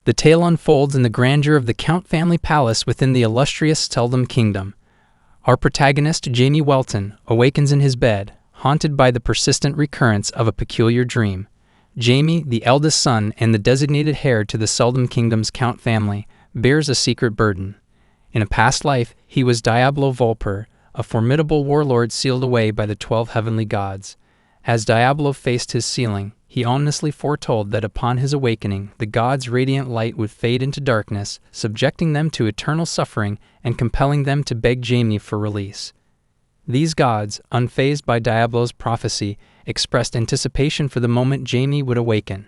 The tale unfolds in the grandeur of the Count family palace within the illustrious Seldom Kingdom. Our protagonist, Jamie Welton, awakens in his bed, haunted by the persistent recurrence of a peculiar dream. Jamie, the eldest son and the designated heir to the Seldom Kingdom's Count family, bears a secret burden. In a past life, he was Diablo Volfir, a formidable warlord sealed away by the 12 heavenly gods. As Diablo faced his sealing, he ominously foretold that upon his awakening, the gods' radiant light would fade into darkness, subjecting them to eternal suffering and compelling them to beg Jamie for release. These gods, unfazed by Diablo's prophecy, expressed anticipation for the moment Jamie would awaken.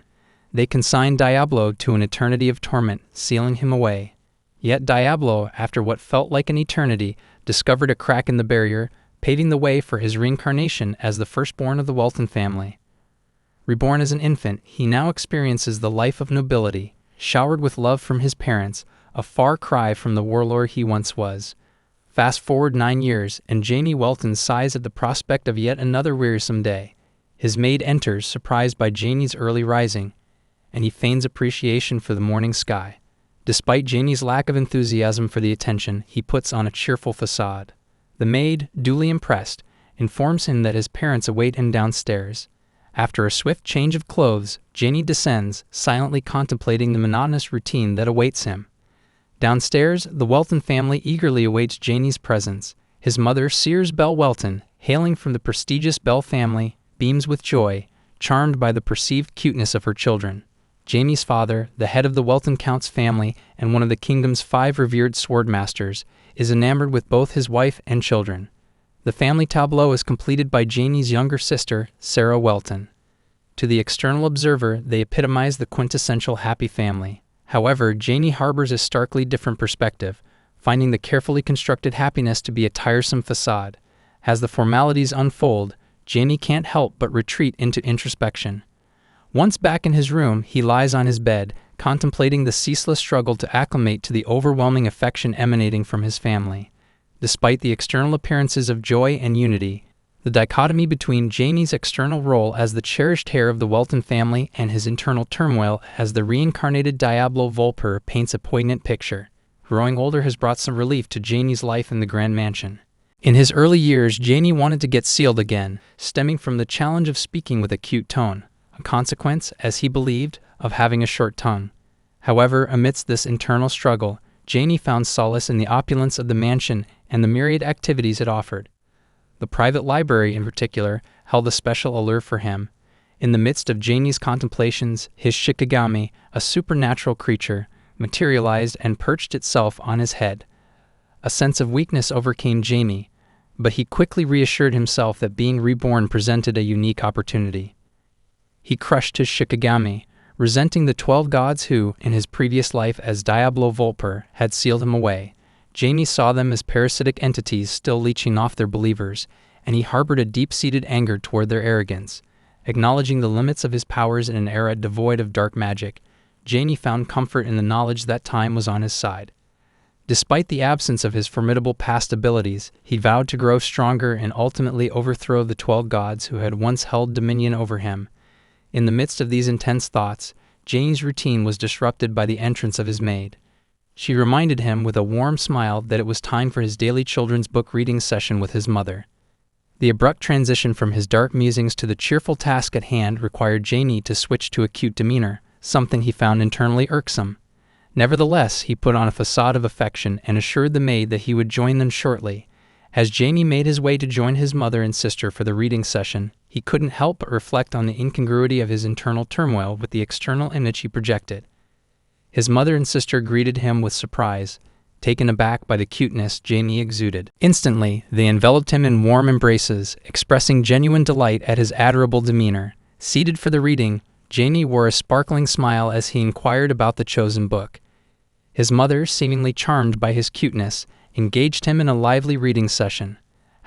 They consigned Diablo to an eternity of torment, sealing him away. Yet Diablo, after what felt like an eternity, discovered a crack in the barrier, paving the way for his reincarnation as the firstborn of the Welton family. Reborn as an infant, he now experiences the life of nobility, showered with love from his parents, a far cry from the warlord he once was. Fast forward 9 years, and Jamie Welton sighs at the prospect of yet another wearisome day. His maid enters, surprised by Jamie's early rising, and he feigns appreciation for the morning sky. Despite Jamie's lack of enthusiasm for the attention, he puts on a cheerful facade. The maid, duly impressed, informs him that his parents await him downstairs. After a swift change of clothes, Jamie descends, silently contemplating the monotonous routine that awaits him. Downstairs, the Welton family eagerly awaits Jamie's presence. His mother, Sears Bell Welton, hailing from the prestigious Bell family, beams with joy, charmed by the perceived cuteness of her children. Jamie's father, the head of the Welton Count's family and one of the kingdom's 5 revered swordmasters, is enamored with both his wife and children. The family tableau is completed by Jamie's younger sister, Sarah Welton. To the external observer, they epitomize the quintessential happy family. However, Jamie harbors a starkly different perspective, finding the carefully constructed happiness to be a tiresome facade. As the formalities unfold, Jamie can't help but retreat into introspection. Once back in his room, he lies on his bed, contemplating the ceaseless struggle to acclimate to the overwhelming affection emanating from his family. Despite the external appearances of joy and unity, the dichotomy between Jamie's external role as the cherished heir of the Welton family and his internal turmoil as the reincarnated Diablo Volfir paints a poignant picture. Growing older has brought some relief to Jamie's life in the Grand Mansion. In his early years, Jamie wanted to get sealed again, stemming from the challenge of speaking with a cute tone, a consequence, as he believed, of having a short tongue. However, amidst this internal struggle, Jamie found solace in the opulence of the mansion and the myriad activities it offered. The private library, in particular, held a special allure for him. In the midst of Jamie's contemplations, his shikigami, a supernatural creature, materialized and perched itself on his head. A sense of weakness overcame Jamie, but he quickly reassured himself that being reborn presented a unique opportunity. He crushed his shikigami, resenting the 12 gods who, in his previous life as Diablo Volfir, had sealed him away. Jamie saw them as parasitic entities still leeching off their believers, and he harbored a deep-seated anger toward their arrogance. Acknowledging the limits of his powers in an era devoid of dark magic, Jamie found comfort in the knowledge that time was on his side. Despite the absence of his formidable past abilities, he vowed to grow stronger and ultimately overthrow the 12 gods who had once held dominion over him. In the midst of these intense thoughts, Jamie's routine was disrupted by the entrance of his maid. She reminded him with a warm smile that it was time for his daily children's book reading session with his mother. The abrupt transition from his dark musings to the cheerful task at hand required Jamie to switch to a cute demeanor, something he found internally irksome. Nevertheless, he put on a facade of affection and assured the maid that he would join them shortly. As Jamie made his way to join his mother and sister for the reading session, he couldn't help but reflect on the incongruity of his internal turmoil with the external image he projected. His mother and sister greeted him with surprise, taken aback by the cuteness Jamie exuded. Instantly, they enveloped him in warm embraces, expressing genuine delight at his adorable demeanor. Seated for the reading, Jamie wore a sparkling smile as he inquired about the chosen book. His mother, seemingly charmed by his cuteness, engaged him in a lively reading session.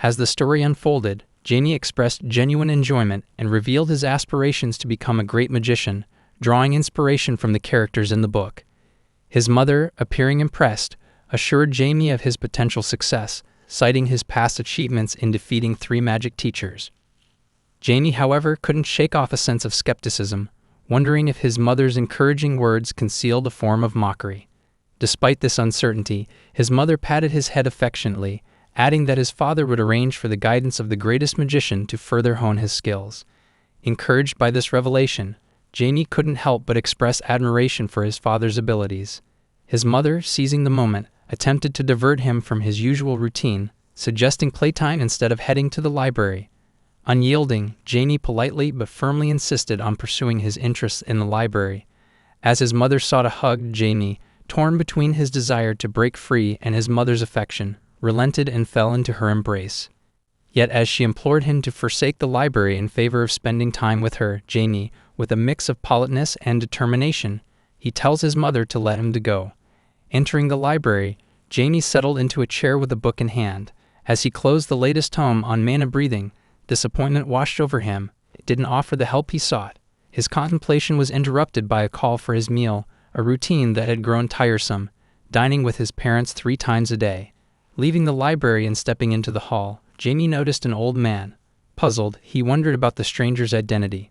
As the story unfolded, Jamie expressed genuine enjoyment and revealed his aspirations to become a great magician, drawing inspiration from the characters in the book. His mother, appearing impressed, assured Jamie of his potential success, citing his past achievements in defeating 3 magic teachers. Jamie, however, couldn't shake off a sense of skepticism. wondering if his mother's encouraging words concealed a form of mockery. Despite this uncertainty, his mother patted his head affectionately, adding that his father would arrange for the guidance of the greatest magician to further hone his skills. Encouraged by this revelation, Jamie couldn't help but express admiration for his father's abilities. His mother, seizing the moment, attempted to divert him from his usual routine, suggesting playtime instead of heading to the library. Unyielding, Jamie politely but firmly insisted on pursuing his interests in the library. As his mother sought to hug Jamie, torn between his desire to break free and his mother's affection, relented and fell into her embrace. Yet as she implored him to forsake the library in favor of spending time with her, Jamie, with a mix of politeness and determination, he tells his mother to let him go. Entering the library, Jamie settled into a chair with a book in hand. As he closed the latest tome on mana breathing, disappointment washed over him. It didn't offer the help he sought. His contemplation was interrupted by a call for his meal, a routine that had grown tiresome, dining with his parents 3 times a day. Leaving the library and stepping into the hall, Jamie noticed an old man. Puzzled, he wondered about the stranger's identity.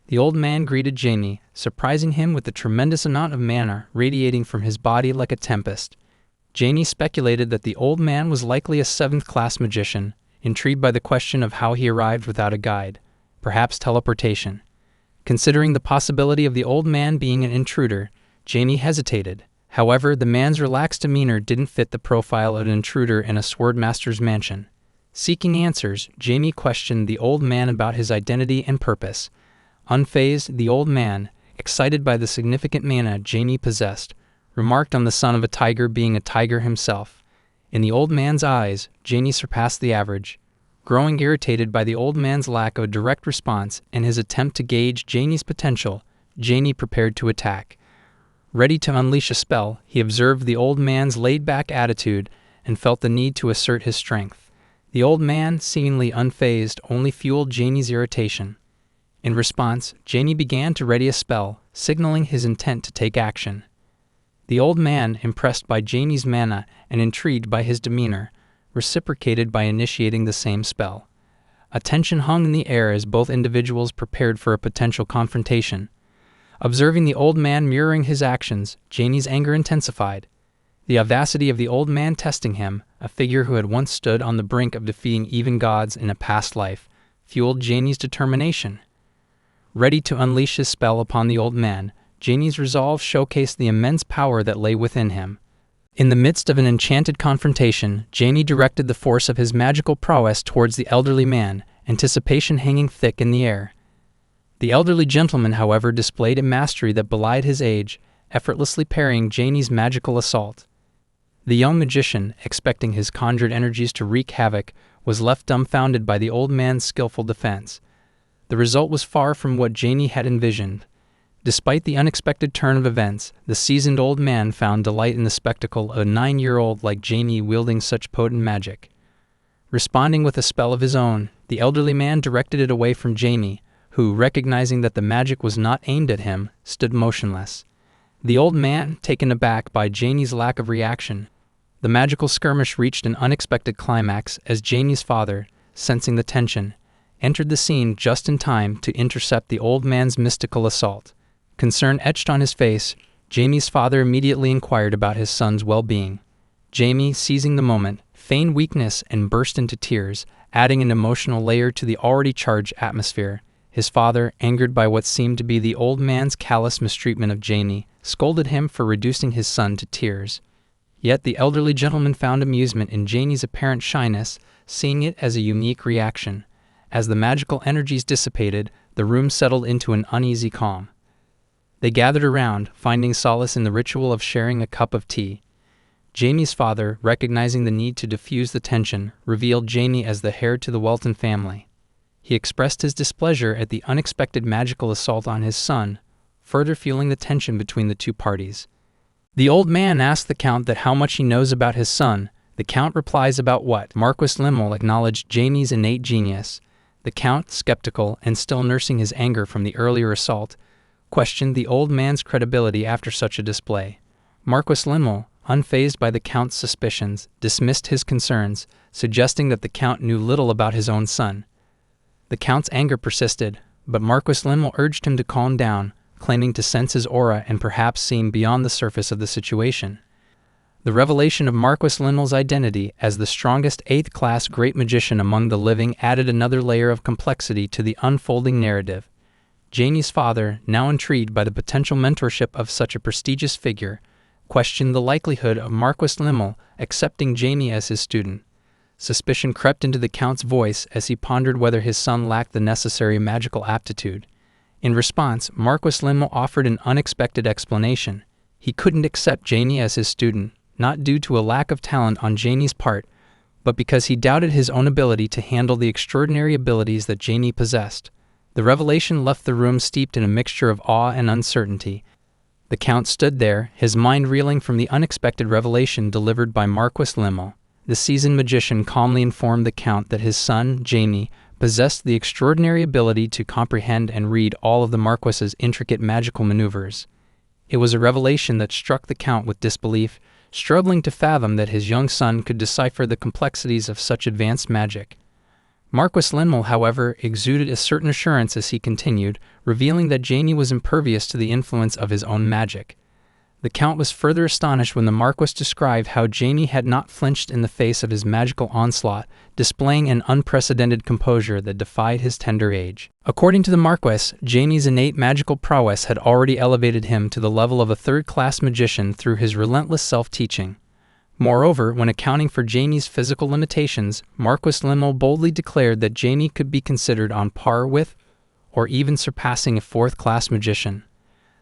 The old man greeted Jamie, surprising him with the tremendous amount of mana radiating from his body like a tempest. Jamie speculated that the old man was likely a 7th-class magician, intrigued by the question of how he arrived without a guide, perhaps teleportation. Considering the possibility of the old man being an intruder, Jamie hesitated. However, the man's relaxed demeanor didn't fit the profile of an intruder in a swordmaster's mansion. Seeking answers, Jamie questioned the old man about his identity and purpose. Unfazed, the old man, excited by the significant mana Jamie possessed, remarked on the son of a tiger being a tiger himself. In the old man's eyes, Jamie surpassed the average. Growing irritated by the old man's lack of a direct response and his attempt to gauge Jamie's potential, Jamie prepared to attack. Ready to unleash a spell, he observed the old man's laid-back attitude and felt the need to assert his strength. The old man, seemingly unfazed, only fueled Jamie's irritation. In response, Jamie began to ready a spell, signaling his intent to take action. The old man, impressed by Jamie's mana and intrigued by his demeanor, reciprocated by initiating the same spell. A tension hung in the air as both individuals prepared for a potential confrontation. Observing the old man mirroring his actions, Jamie's anger intensified. The audacity of the old man testing him, a figure who had once stood on the brink of defeating even gods in a past life, fueled Jamie's determination. Ready to unleash his spell upon the old man, Jamie's resolve showcased the immense power that lay within him. In the midst of an enchanted confrontation, Jamie directed the force of his magical prowess towards the elderly man, anticipation hanging thick in the air. The elderly gentleman, however, displayed a mastery that belied his age, effortlessly parrying Jamie's magical assault. The young magician, expecting his conjured energies to wreak havoc, was left dumbfounded by the old man's skillful defense. The result was far from what Jamie had envisioned. Despite the unexpected turn of events, the seasoned old man found delight in the spectacle of a 9-year-old like Jamie wielding such potent magic. Responding with a spell of his own, the elderly man directed it away from Jamie, who, recognizing that the magic was not aimed at him, stood motionless. The old man, taken aback by Jamie's lack of reaction, the magical skirmish reached an unexpected climax as Jamie's father, sensing the tension, entered the scene just in time to intercept the old man's mystical assault. Concern etched on his face, Jamie's father immediately inquired about his son's well-being. Jamie, seizing the moment, feigned weakness and burst into tears, adding an emotional layer to the already charged atmosphere. His father, angered by what seemed to be the old man's callous mistreatment of Jamie, scolded him for reducing his son to tears. Yet the elderly gentleman found amusement in Jamie's apparent shyness, seeing it as a unique reaction. As the magical energies dissipated, the room settled into an uneasy calm. They gathered around, finding solace in the ritual of sharing a cup of tea. Jamie's father, recognizing the need to diffuse the tension, revealed Jamie as the heir to the Welton family. He expressed his displeasure at the unexpected magical assault on his son, further fueling the tension between the two parties. The old man asked the Count that how much he knows about his son. The Count replies about what? Marquis Limmel acknowledged Jamie's innate genius. The Count, skeptical and still nursing his anger from the earlier assault, questioned the old man's credibility after such a display. Marquis Limmel, unfazed by the Count's suspicions, dismissed his concerns, suggesting that the Count knew little about his own son. The Count's anger persisted, but Marquis Limmel urged him to calm down, claiming to sense his aura and perhaps seeing beyond the surface of the situation. The revelation of Marquis Limel's identity as the strongest 8th-class great magician among the living added another layer of complexity to the unfolding narrative. Jamie's father, now intrigued by the potential mentorship of such a prestigious figure, questioned the likelihood of Marquis Limel accepting Jamie as his student. Suspicion crept into the Count's voice as he pondered whether his son lacked the necessary magical aptitude. In response, Marquis Limel offered an unexpected explanation. He couldn't accept Jamie as his student, not due to a lack of talent on Jamie's part, but because he doubted his own ability to handle the extraordinary abilities that Jamie possessed. The revelation left the room steeped in a mixture of awe and uncertainty. The Count stood there, his mind reeling from the unexpected revelation delivered by Marquis Limel. The seasoned magician calmly informed the Count that his son, Jamie, possessed the extraordinary ability to comprehend and read all of the Marquis's intricate magical maneuvers. It was a revelation that struck the Count with disbelief, struggling to fathom that his young son could decipher the complexities of such advanced magic. Marquis Limel, however, exuded a certain assurance as he continued, revealing that Jamie was impervious to the influence of his own magic. The Count was further astonished when the Marquis described how Jamie had not flinched in the face of his magical onslaught, displaying an unprecedented composure that defied his tender age. According to the Marquis, Jamie's innate magical prowess had already elevated him to the level of a 3rd-class magician through his relentless self-teaching. Moreover, when accounting for Jamie's physical limitations, Marquis Limel boldly declared that Jamie could be considered on par with, or even surpassing a 4th-class magician.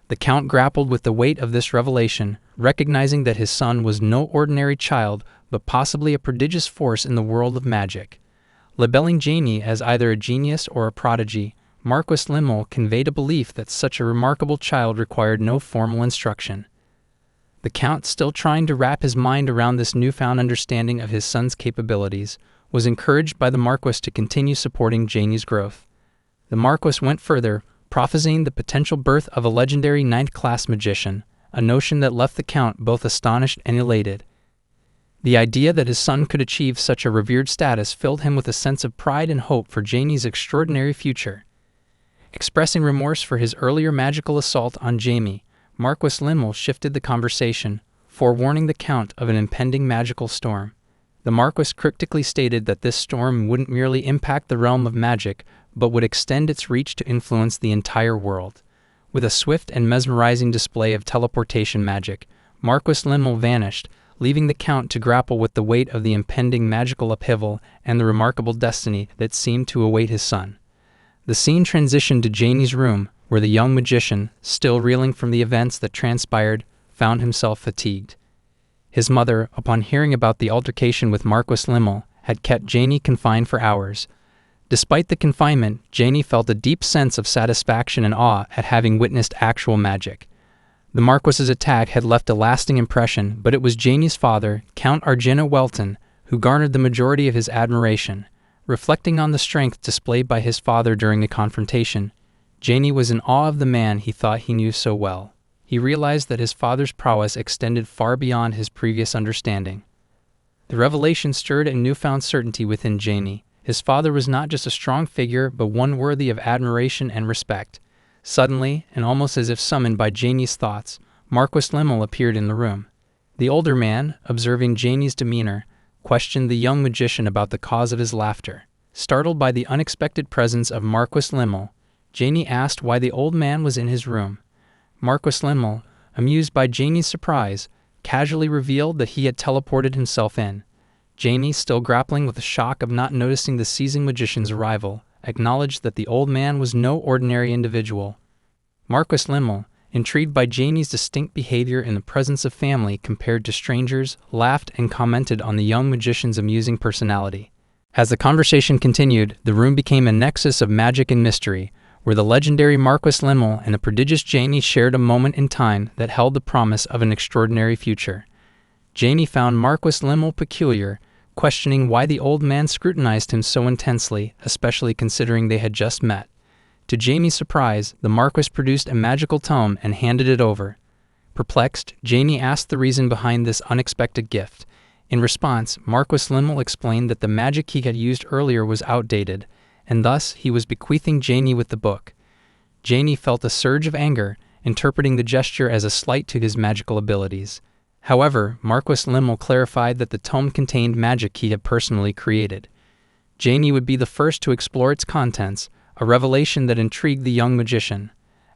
The Count grappled with the weight of this revelation, recognizing that his son was no ordinary child, but possibly a prodigious force in the world of magic. Labeling Jamie as either a genius or a prodigy, Marquis Limel conveyed a belief that such a remarkable child required no formal instruction. The Count, still trying to wrap his mind around this newfound understanding of his son's capabilities, was encouraged by the Marquis to continue supporting Jamie's growth. The Marquis went further, prophesying the potential birth of a legendary 9th-class magician, a notion that left the Count both astonished and elated. The idea that his son could achieve such a revered status filled him with a sense of pride and hope for Jamie's extraordinary future. Expressing remorse for his earlier magical assault on Jamie, Marquis Limel shifted the conversation, forewarning the Count of an impending magical storm. The Marquis cryptically stated that this storm wouldn't merely impact the realm of magic, but would extend its reach to influence the entire world. With a swift and mesmerizing display of teleportation magic, Marquis Limel vanished, leaving the Count to grapple with the weight of the impending magical upheaval and the remarkable destiny that seemed to await his son. The scene transitioned to Jamie's room, where the young magician, still reeling from the events that transpired, found himself fatigued. His mother, upon hearing about the altercation with Marquis Limel, had kept Jamie confined for hours. Despite the confinement, Jamie felt a deep sense of satisfaction and awe at having witnessed actual magic. The Marquis's attack had left a lasting impression, but it was Jamie's father, Count Jamie Welton, who garnered the majority of his admiration. Reflecting on the strength displayed by his father during the confrontation, Jamie was in awe of the man he thought he knew so well. He realized that his father's prowess extended far beyond his previous understanding. The revelation stirred a newfound certainty within Jamie. His father was not just a strong figure, but one worthy of admiration and respect. Suddenly, and almost as if summoned by Jamie's thoughts, Marquis Limel appeared in the room. The older man, observing Jamie's demeanor, questioned the young magician about the cause of his laughter. Startled by the unexpected presence of Marquis Limel, Jamie asked why the old man was in his room. Marquis Limel, amused by Jamie's surprise, casually revealed that he had teleported himself in. Jamie, still grappling with the shock of not noticing the seasoned magician's arrival, acknowledged that the old man was no ordinary individual. Marquis Limel, intrigued by Jamie's distinct behavior in the presence of family compared to strangers, laughed and commented on the young magician's amusing personality. As the conversation continued, the room became a nexus of magic and mystery, where the legendary Marquis Limel and the prodigious Jamie shared a moment in time that held the promise of an extraordinary future. Jamie found Marquis Limel peculiar, questioning why the old man scrutinized him so intensely, especially considering they had just met. To Jamie's surprise, the Marquis produced a magical tome and handed it over. Perplexed, Jamie asked the reason behind this unexpected gift. In response, Marquis Limel explained that the magic he had used earlier was outdated, and thus he was bequeathing Jamie with the book. Jamie felt a surge of anger, interpreting the gesture as a slight to his magical abilities. However, Marquis Limmel clarified that the tome contained magic he had personally created. Jamie would be the first to explore its contents, a revelation that intrigued the young magician.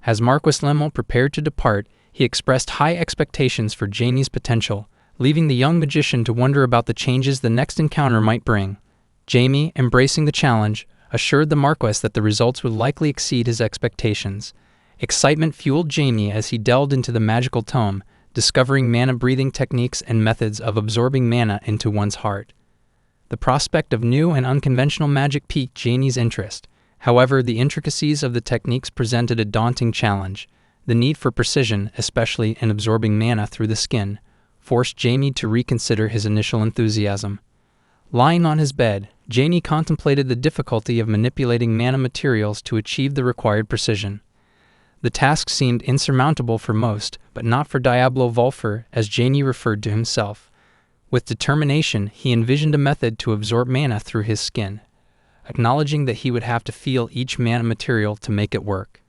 As Marquis Limmel prepared to depart, he expressed high expectations for Jamie's potential, leaving the young magician to wonder about the changes the next encounter might bring. Jamie, embracing the challenge, assured the Marquis that the results would likely exceed his expectations. Excitement fueled Jamie as he delved into the magical tome, discovering mana-breathing techniques and methods of absorbing mana into one's heart. The prospect of new and unconventional magic piqued Jamie's interest. However, the intricacies of the techniques presented a daunting challenge. The need for precision, especially in absorbing mana through the skin, forced Jamie to reconsider his initial enthusiasm. Lying on his bed, Jamie contemplated the difficulty of manipulating mana materials to achieve the required precision. The task seemed insurmountable for most, but not for Diablo Volfir, as Jamie referred to himself. With determination, he envisioned a method to absorb mana through his skin, acknowledging that he would have to feel each mana material to make it work.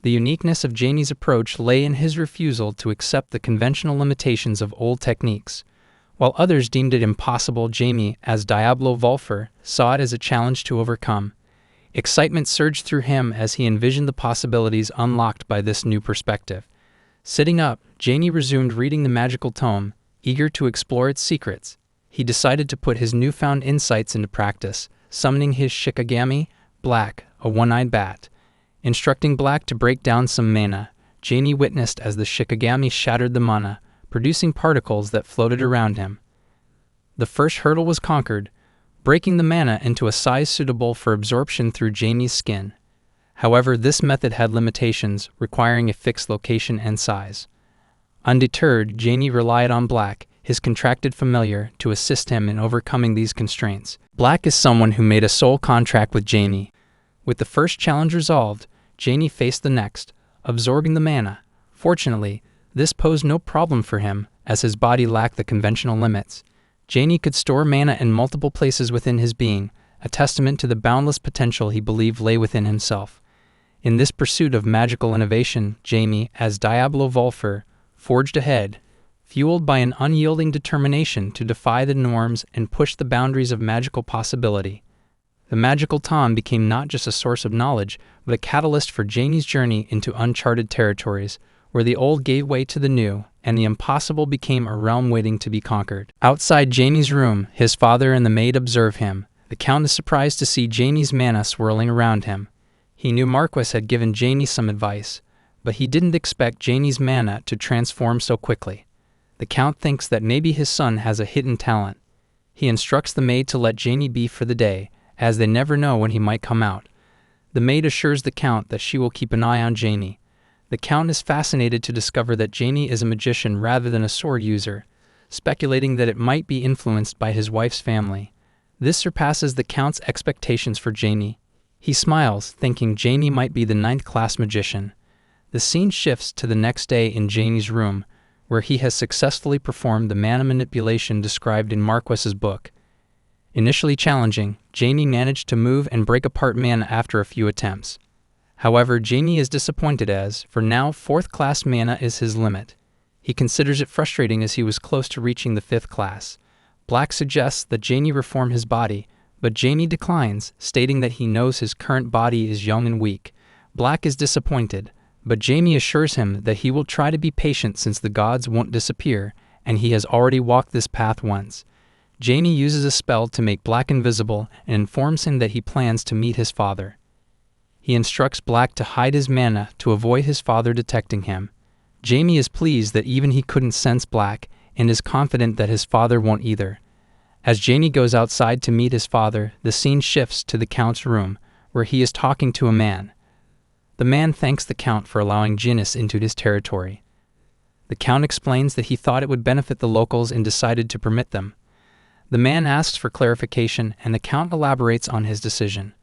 The uniqueness of Jamie's approach lay in his refusal to accept the conventional limitations of old techniques. While others deemed it impossible, Jamie, as Diablo Volfir, saw it as a challenge to overcome. Excitement surged through him as he envisioned the possibilities unlocked by this new perspective. Sitting up, Jamie resumed reading the magical tome, eager to explore its secrets. He decided to put his newfound insights into practice, summoning his Shikigami, Black, a one-eyed bat. Instructing Black to break down some mana, Jamie witnessed as the Shikigami shattered the mana, producing particles that floated around him. The first hurdle was conquered, breaking the mana into a size suitable for absorption through Jamie's skin. However, this method had limitations, requiring a fixed location and size. Undeterred, Jamie relied on Black, his contracted familiar, to assist him in overcoming these constraints. Black is someone who made a soul contract with Jamie. With the first challenge resolved, Jamie faced the next, absorbing the mana. Fortunately, this posed no problem for him, as his body lacked the conventional limits. Jamie could store mana in multiple places within his being, a testament to the boundless potential he believed lay within himself. In this pursuit of magical innovation, Jamie, as Diablo Volfir, forged ahead, fueled by an unyielding determination to defy the norms and push the boundaries of magical possibility. The magical tome became not just a source of knowledge, but a catalyst for Jamie's journey into uncharted territories, where the old gave way to the new, and the impossible became a realm waiting to be conquered. Outside Jamie's room, his father and the maid observe him. The Count is surprised to see Jamie's mana swirling around him. He knew Marquis had given Jamie some advice, but he didn't expect Jamie's mana to transform so quickly. The Count thinks that maybe his son has a hidden talent. He instructs the maid to let Jamie be for the day, as they never know when he might come out. The maid assures the Count that she will keep an eye on Jamie. The Count is fascinated to discover that Jamie is a magician rather than a sword user, speculating that it might be influenced by his wife's family. This surpasses the Count's expectations for Jamie. He smiles, thinking Jamie might be the ninth-class magician. The scene shifts to the next day in Jamie's room, where he has successfully performed the mana manipulation described in Marquis's book. Initially challenging, Jamie managed to move and break apart mana after a few attempts. However, Jamie is disappointed as, for now, 4th-class mana is his limit. He considers it frustrating as he was close to reaching the 5th class. Black suggests that Jamie reform his body, but Jamie declines, stating that he knows his current body is young and weak. Black is disappointed, but Jamie assures him that he will try to be patient since the gods won't disappear, and he has already walked this path once. Jamie uses a spell to make Black invisible and informs him that he plans to meet his father. He instructs Black to hide his mana to avoid his father detecting him. Jamie is pleased that even he couldn't sense Black, and is confident that his father won't either. As Jamie goes outside to meet his father, the scene shifts to the Count's room, where he is talking to a man. The man thanks the Count for allowing Jinnis into his territory. The Count explains that he thought it would benefit the locals and decided to permit them. The man asks for clarification, and the Count elaborates on his decision.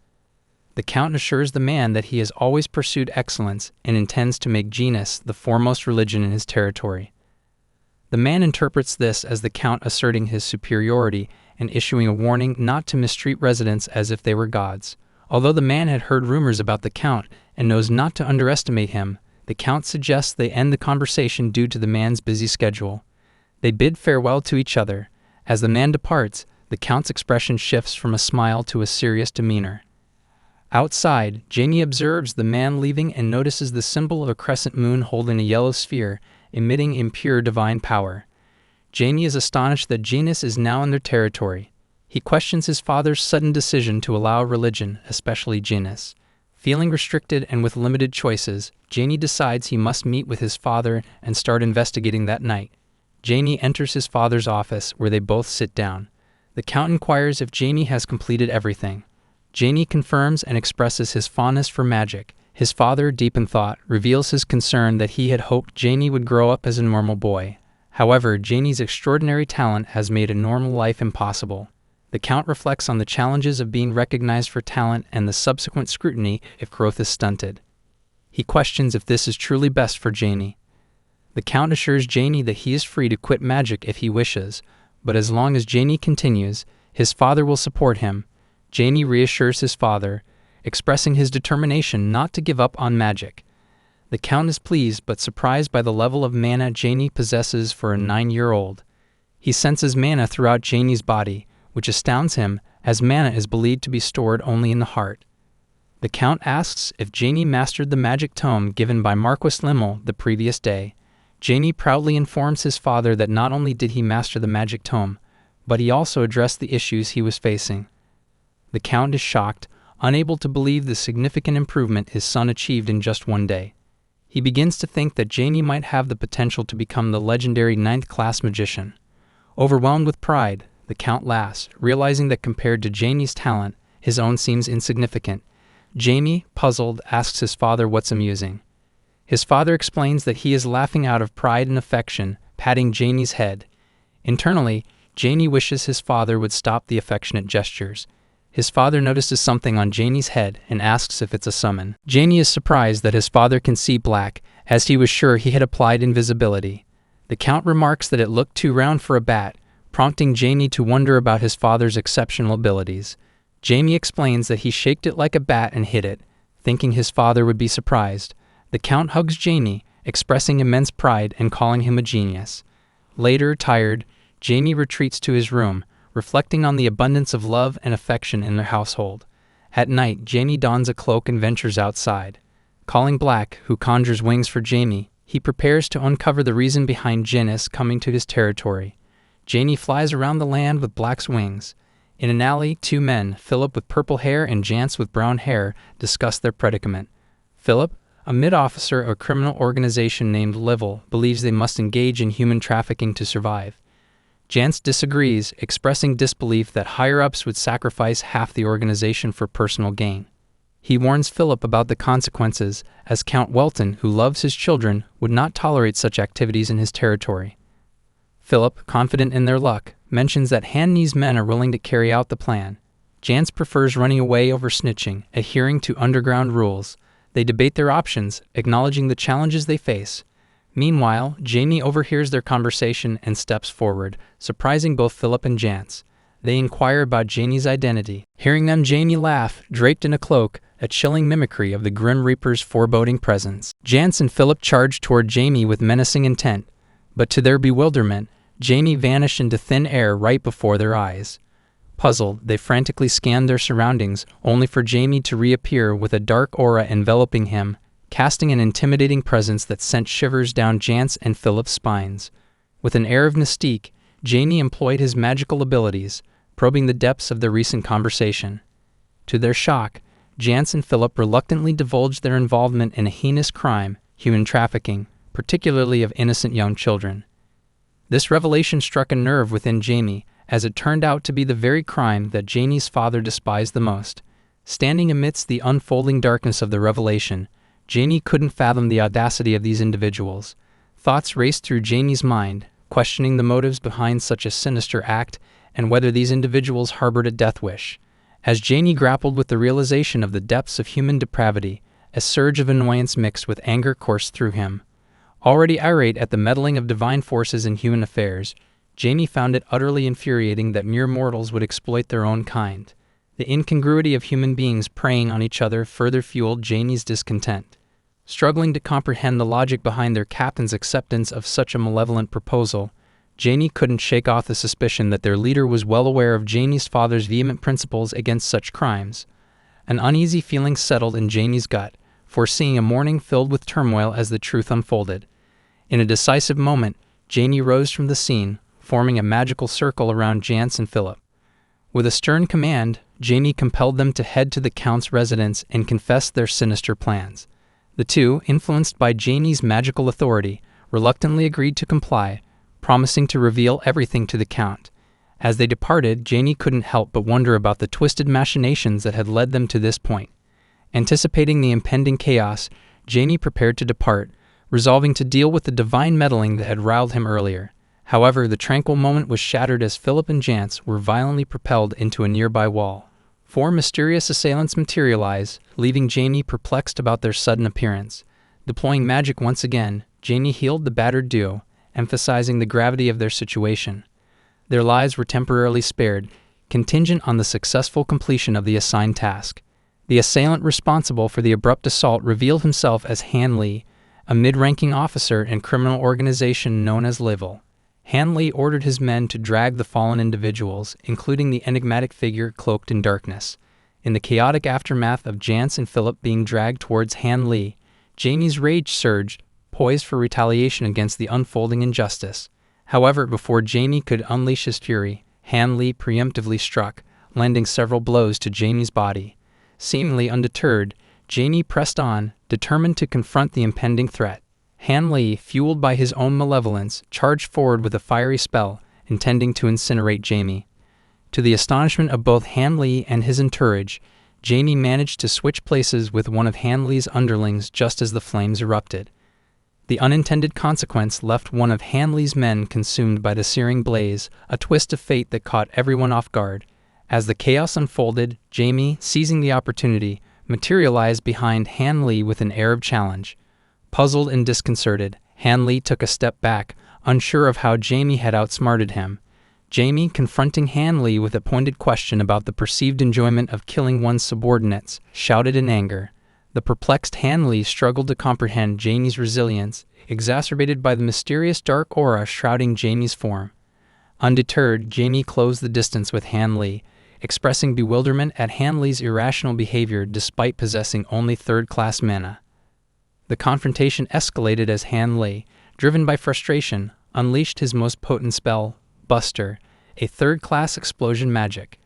The Count assures the man that he has always pursued excellence and intends to make Jinnis the foremost religion in his territory. The man interprets this as the Count asserting his superiority and issuing a warning not to mistreat residents as if they were gods. Although the man had heard rumors about the Count and knows not to underestimate him, The Count suggests they end the conversation due to the man's busy schedule. They bid farewell to each other. As the man departs, the Count's expression shifts from a smile to a serious demeanor. Outside, Jamie observes the man leaving and notices the symbol of a crescent moon holding a yellow sphere, emitting impure divine power. Jamie is astonished that Janus is now in their territory. He questions his father's sudden decision to allow religion, especially Janus. Feeling restricted and with limited choices, Jamie decides he must meet with his father and start investigating that night. Jamie enters his father's office, where they both sit down. The Count inquires if Jamie has completed everything. Jamie confirms and expresses his fondness for magic. His father, deep in thought, reveals his concern that he had hoped Jamie would grow up as a normal boy. However, Jamie's extraordinary talent has made a normal life impossible. The Count reflects on the challenges of being recognized for talent and the subsequent scrutiny if growth is stunted. He questions if this is truly best for Jamie. The Count assures Jamie that he is free to quit magic if he wishes, but as long as Jamie continues, his father will support him. Jamie reassures his father, expressing his determination not to give up on magic. The Count is pleased but surprised by the level of mana Jamie possesses for a 9-year-old. He senses mana throughout Jamie's body, which astounds him, as mana is believed to be stored only in the heart. The Count asks if Jamie mastered the magic tome given by Marquis Limmel the previous day. Jamie proudly informs his father that not only did he master the magic tome, but he also addressed the issues he was facing. The Count is shocked, unable to believe the significant improvement his son achieved in just one day. He begins to think that Jamie might have the potential to become the legendary 9th-class magician. Overwhelmed with pride, the Count laughs, realizing that compared to Jamie's talent, his own seems insignificant. Jamie, puzzled, asks his father what's amusing. His father explains that he is laughing out of pride and affection, patting Jamie's head. Internally, Jamie wishes his father would stop the affectionate gestures. His father notices something on Jamie's head and asks if it's a summon. Jamie is surprised that his father can see black, as he was sure he had applied invisibility. The Count remarks that it looked too round for a bat, prompting Jamie to wonder about his father's exceptional abilities. Jamie explains that he shaked it like a bat and hit it, thinking his father would be surprised. The Count hugs Jamie, expressing immense pride and calling him a genius. Later, tired, Jamie retreats to his room, reflecting on the abundance of love and affection in their household. At night, Jamie dons a cloak and ventures outside. Calling Black, who conjures wings for Jamie, he prepares to uncover the reason behind Janus coming to his territory. Jamie flies around the land with Black's wings. In an alley, 2 men, Philip with purple hair and Jance with brown hair, discuss their predicament. Philip, a mid-officer of a criminal organization named Level, believes they must engage in human trafficking to survive. Jance disagrees, expressing disbelief that higher-ups would sacrifice half the organization for personal gain. He warns Philip about the consequences, as Count Welton, who loves his children, would not tolerate such activities in his territory. Philip, confident in their luck, mentions that Hanni's men are willing to carry out the plan. Jance prefers running away over snitching, adhering to underground rules. They debate their options, acknowledging the challenges they face. Meanwhile, Jamie overhears their conversation and steps forward, surprising both Philip and Jance. They inquire about Jamie's identity. Hearing them, Jamie laughs, draped in a cloak, a chilling mimicry of the Grim Reaper's foreboding presence. Jance and Philip charge toward Jamie with menacing intent, but to their bewilderment, Jamie vanished into thin air right before their eyes. Puzzled, they frantically scan their surroundings, only for Jamie to reappear with a dark aura enveloping him, casting an intimidating presence that sent shivers down Jance and Philip's spines. With an air of mystique, Jamie employed his magical abilities, probing the depths of their recent conversation. To their shock, Jance and Philip reluctantly divulged their involvement in a heinous crime, human trafficking, particularly of innocent young children. This revelation struck a nerve within Jamie, as it turned out to be the very crime that Jamie's father despised the most. Standing amidst the unfolding darkness of the revelation, Jamie couldn't fathom the audacity of these individuals. Thoughts raced through Jamie's mind, questioning the motives behind such a sinister act and whether these individuals harbored a death wish. As Jamie grappled with the realization of the depths of human depravity, a surge of annoyance mixed with anger coursed through him. Already irate at the meddling of divine forces in human affairs, Jamie found it utterly infuriating that mere mortals would exploit their own kind. The incongruity of human beings preying on each other further fueled Jamie's discontent. Struggling to comprehend the logic behind their captain's acceptance of such a malevolent proposal, Jamie couldn't shake off the suspicion that their leader was well aware of Jamie's father's vehement principles against such crimes. An uneasy feeling settled in Jamie's gut, foreseeing a morning filled with turmoil as the truth unfolded. In a decisive moment, Jamie rose from the scene, forming a magical circle around Jance and Philip. With a stern command, Jamie compelled them to head to the Count's residence and confess their sinister plans. The two, influenced by Jamie's magical authority, reluctantly agreed to comply, promising to reveal everything to the Count. As they departed, Jamie couldn't help but wonder about the twisted machinations that had led them to this point. Anticipating the impending chaos, Jamie prepared to depart, resolving to deal with the divine meddling that had riled him earlier. However, the tranquil moment was shattered as Philip and Jance were violently propelled into a nearby wall. 4 mysterious assailants materialize, leaving Jamie perplexed about their sudden appearance. Deploying magic once again, Jamie healed the battered duo, emphasizing the gravity of their situation. Their lives were temporarily spared, contingent on the successful completion of the assigned task. The assailant responsible for the abrupt assault revealed himself as Han Lee, a mid-ranking officer in criminal organization known as Level. Han Lee ordered his men to drag the fallen individuals, including the enigmatic figure cloaked in darkness. In the chaotic aftermath of Jance and Philip being dragged towards Han Lee, Jamie's rage surged, poised for retaliation against the unfolding injustice. However, before Jamie could unleash his fury, Han Lee preemptively struck, landing several blows to Jamie's body. Seemingly undeterred, Jamie pressed on, determined to confront the impending threat. Han Lee, fueled by his own malevolence, charged forward with a fiery spell, intending to incinerate Jamie. To the astonishment of both Han Lee and his entourage, Jamie managed to switch places with one of Han Lee's underlings just as the flames erupted. The unintended consequence left one of Han Lee's men consumed by the searing blaze, a twist of fate that caught everyone off guard. As the chaos unfolded, Jamie, seizing the opportunity, materialized behind Han Lee with an air of challenge. Puzzled and disconcerted, Han Lee took a step back, unsure of how Jamie had outsmarted him. Jamie, confronting Han Lee with a pointed question about the perceived enjoyment of killing one's subordinates, shouted in anger. The perplexed Han Lee struggled to comprehend Jamie's resilience, exacerbated by the mysterious dark aura shrouding Jamie's form. Undeterred, Jamie closed the distance with Han Lee, expressing bewilderment at Han Lee's irrational behavior despite possessing only third-class mana. The confrontation escalated as Han Lee, driven by frustration, unleashed his most potent spell, Buster, a third-class explosion magic.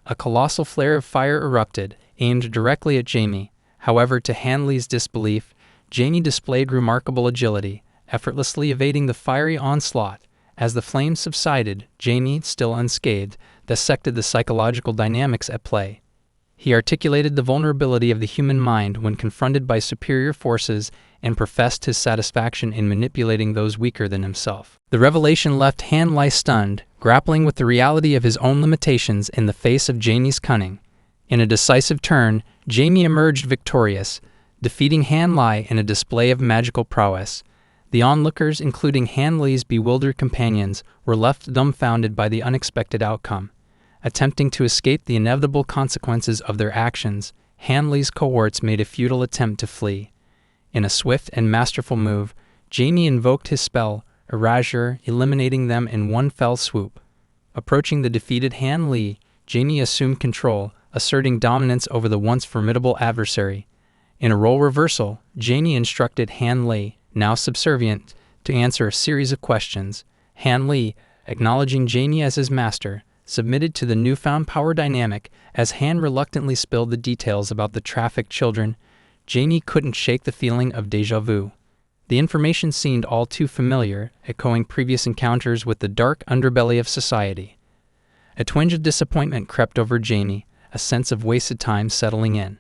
A colossal flare of fire erupted, aimed directly at Jamie. However, to Han Lee's disbelief, Jamie displayed remarkable agility, effortlessly evading the fiery onslaught. As the flames subsided, Jamie, still unscathed, dissected the psychological dynamics at play. He articulated the vulnerability of the human mind when confronted by superior forces and professed his satisfaction in manipulating those weaker than himself. The revelation left Han Lee stunned, grappling with the reality of his own limitations in the face of Jamie's cunning. In a decisive turn, Jamie emerged victorious, defeating Han Lee in a display of magical prowess. The onlookers, including Han Lee's bewildered companions, were left dumbfounded by the unexpected outcome. Attempting to escape the inevitable consequences of their actions, Han Lee's cohorts made a futile attempt to flee. In a swift and masterful move, Jamie invoked his spell, Erasure, eliminating them in one fell swoop. Approaching the defeated Han Lee, Jamie assumed control, asserting dominance over the once formidable adversary. In a role reversal, Jamie instructed Han Lee, now subservient, to answer a series of questions. Han Lee, acknowledging Jamie as his master, submitted to the newfound power dynamic. As Han reluctantly spilled the details about the trafficked children, Jamie couldn't shake the feeling of déjà vu. The information seemed all too familiar, echoing previous encounters with the dark underbelly of society. A twinge of disappointment crept over Jamie, a sense of wasted time settling in.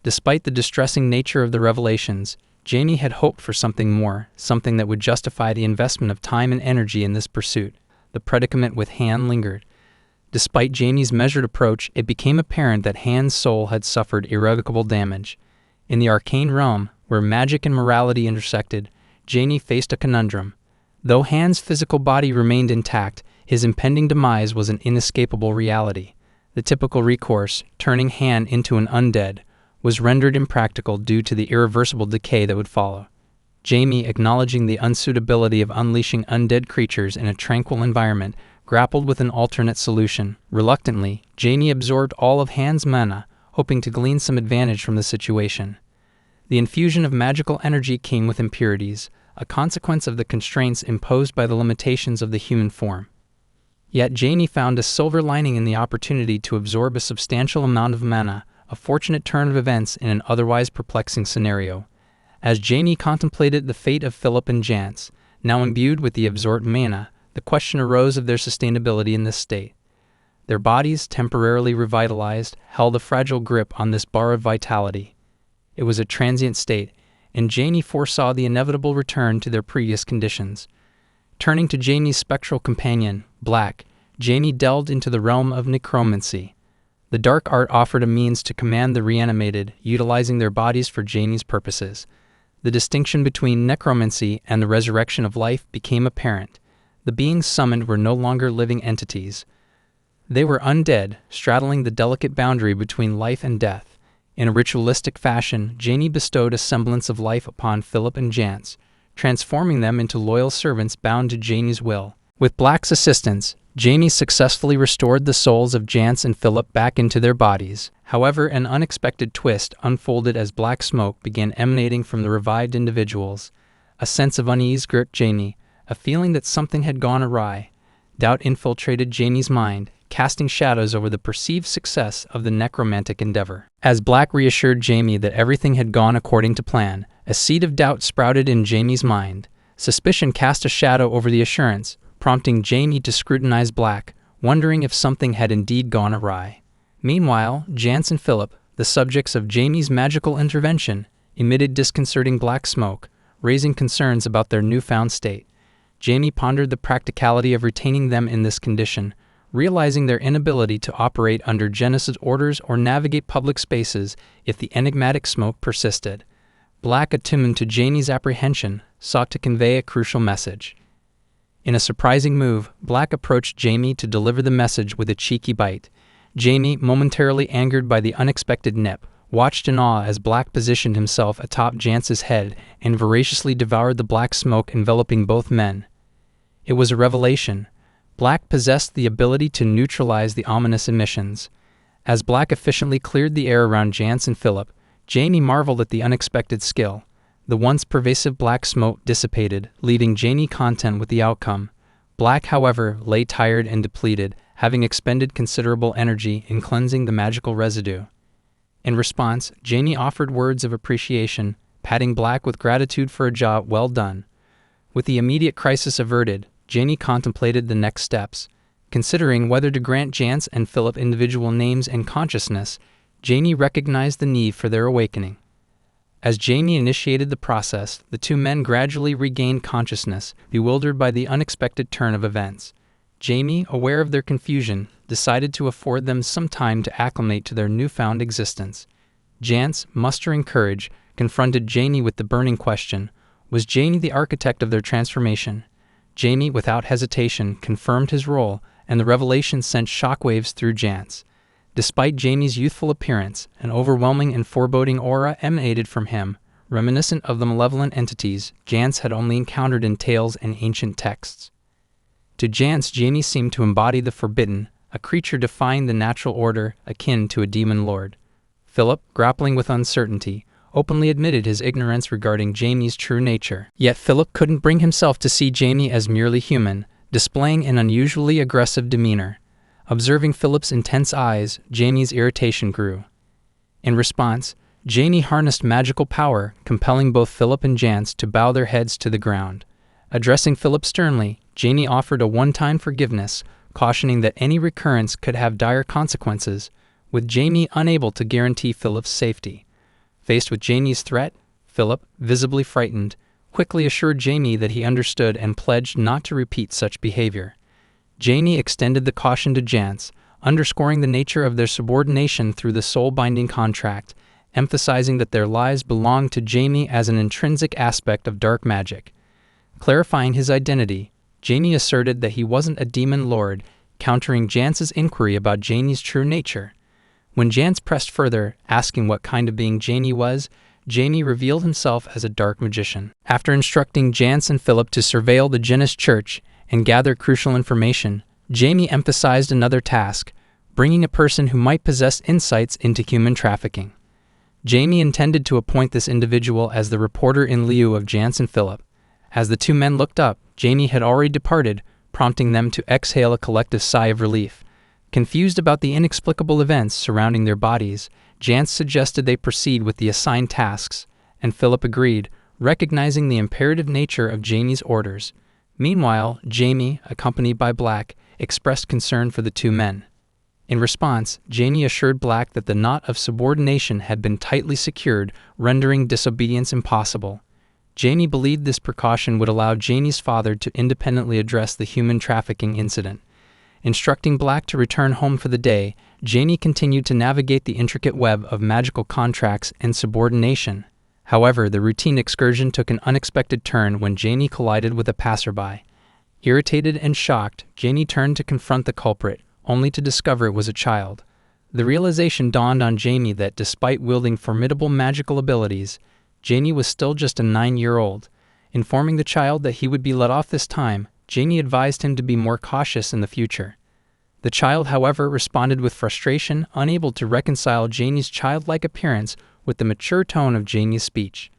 Despite the distressing nature of the revelations, Jamie had hoped for something more, something that would justify the investment of time and energy in this pursuit. The predicament with Han lingered. Despite Jamie's measured approach, it became apparent that Han's soul had suffered irrevocable damage. In the arcane realm, where magic and morality intersected, Jamie faced a conundrum. Though Han's physical body remained intact, his impending demise was an inescapable reality. The typical recourse, turning Han into an undead, was rendered impractical due to the irreversible decay that would follow. Jamie, acknowledging the unsuitability of unleashing undead creatures in a tranquil environment, grappled with an alternate solution. Reluctantly, Jamie absorbed all of Han's mana, hoping to glean some advantage from the situation. The infusion of magical energy came with impurities, a consequence of the constraints imposed by the limitations of the human form. Yet Jamie found a silver lining in the opportunity to absorb a substantial amount of mana, a fortunate turn of events in an otherwise perplexing scenario. As Jamie contemplated the fate of Philip and Jance, now imbued with the absorbed mana, the question arose of their sustainability in this state. Their bodies, temporarily revitalized, held a fragile grip on this borrowed vitality. It was a transient state, and Jamie foresaw the inevitable return to their previous conditions. Turning to Jamie's spectral companion, Black, Jamie delved into the realm of necromancy. The dark art offered a means to command the reanimated, utilizing their bodies for Jamie's purposes. The distinction between necromancy and the resurrection of life became apparent. The beings summoned were no longer living entities. They were undead, straddling the delicate boundary between life and death. In a ritualistic fashion, Jamie bestowed a semblance of life upon Philip and Jance, transforming them into loyal servants bound to Jamie's will. With Black's assistance, Jamie successfully restored the souls of Jance and Philip back into their bodies. However, an unexpected twist unfolded as black smoke began emanating from the revived individuals. A sense of unease gripped Jamie, a feeling that something had gone awry. Doubt infiltrated Jamie's mind, casting shadows over the perceived success of the necromantic endeavor. As Black reassured Jamie that everything had gone according to plan, a seed of doubt sprouted in Jamie's mind. Suspicion cast a shadow over the assurance, prompting Jamie to scrutinize Black, wondering if something had indeed gone awry. Meanwhile, Jance and Philip, the subjects of Jamie's magical intervention, emitted disconcerting black smoke, raising concerns about their newfound state. Jamie pondered the practicality of retaining them in this condition, realizing their inability to operate under Genesis orders or navigate public spaces if the enigmatic smoke persisted. Black, attuned to Jamie's apprehension, sought to convey a crucial message. In a surprising move, Black approached Jamie to deliver the message with a cheeky bite. Jamie, momentarily angered by the unexpected nip, watched in awe as Black positioned himself atop Jance's head and voraciously devoured the black smoke enveloping both men. It was a revelation. Black possessed the ability to neutralize the ominous emissions. As Black efficiently cleared the air around Jance and Philip, Jamie marveled at the unexpected skill. The once pervasive black smoke dissipated, leaving Jamie content with the outcome. Black, however, lay tired and depleted, having expended considerable energy in cleansing the magical residue. In response, Jamie offered words of appreciation, patting Black with gratitude for a job well done. With the immediate crisis averted, Jamie contemplated the next steps. Considering whether to grant Jance and Philip individual names and consciousness, Jamie recognized the need for their awakening. As Jamie initiated the process, the two men gradually regained consciousness, bewildered by the unexpected turn of events. Jamie, aware of their confusion, decided to afford them some time to acclimate to their newfound existence. Jance, mustering courage, confronted Jamie with the burning question: was Jamie the architect of their transformation? Jamie, without hesitation, confirmed his role, and the revelation sent shockwaves through Jance. Despite Jamie's youthful appearance, an overwhelming and foreboding aura emanated from him, reminiscent of the malevolent entities Jance had only encountered in tales and ancient texts. To Jance, Jamie seemed to embody the forbidden, a creature defying the natural order, akin to a demon lord. Philip, grappling with uncertainty, openly admitted his ignorance regarding Jamie's true nature. Yet Philip couldn't bring himself to see Jamie as merely human, displaying an unusually aggressive demeanor. Observing Philip's intense eyes, Jamie's irritation grew. In response, Jamie harnessed magical power, compelling both Philip and Jance to bow their heads to the ground. Addressing Philip sternly, Jamie offered a one-time forgiveness, cautioning that any recurrence could have dire consequences, with Jamie unable to guarantee Philip's safety. Faced with Jamie's threat, Philip, visibly frightened, quickly assured Jamie that he understood and pledged not to repeat such behavior. Jamie extended the caution to Jance, underscoring the nature of their subordination through the soul-binding contract, emphasizing that their lives belonged to Jamie as an intrinsic aspect of dark magic. Clarifying his identity, Jamie asserted that he wasn't a demon lord, countering Jance's inquiry about Jamie's true nature. When Jance pressed further, asking what kind of being Jamie was, Jamie revealed himself as a dark magician. After instructing Jance and Philip to surveil the Jinnist church and gather crucial information, Jamie emphasized another task, bringing a person who might possess insights into human trafficking. Jamie intended to appoint this individual as the reporter in lieu of Jance and Philip. As the two men looked up, Jamie had already departed, prompting them to exhale a collective sigh of relief. Confused about the inexplicable events surrounding their bodies, Jance suggested they proceed with the assigned tasks, and Philip agreed, recognizing the imperative nature of Jamie's orders. Meanwhile, Jamie, accompanied by Black, expressed concern for the two men. In response, Jamie assured Black that the knot of subordination had been tightly secured, rendering disobedience impossible. Jamie believed this precaution would allow Jamie's father to independently address the human trafficking incident. Instructing Black to return home for the day, Jamie continued to navigate the intricate web of magical contracts and subordination. However, the routine excursion took an unexpected turn when Jamie collided with a passerby. Irritated and shocked, Jamie turned to confront the culprit, only to discover it was a child. The realization dawned on Jamie that despite wielding formidable magical abilities, Jamie was still just a 9-year-old. Informing the child that he would be let off this time, Jamie advised him to be more cautious in the future. The child, however, responded with frustration, unable to reconcile Jamie's childlike appearance with the mature tone of Jamie's speech.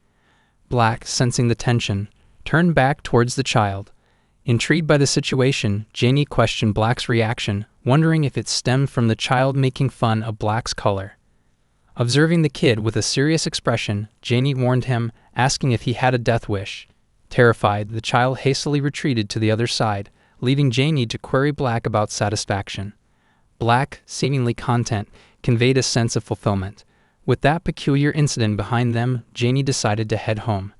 Black, sensing the tension, turned back towards the child. Intrigued by the situation, Jamie questioned Black's reaction, wondering if it stemmed from the child making fun of Black's color. Observing the kid with a serious expression, Jamie warned him, asking if he had a death wish. Terrified, the child hastily retreated to the other side, leaving Jamie to query Black about satisfaction. Black, seemingly content, conveyed a sense of fulfillment. With that peculiar incident behind them, Jamie decided to head home.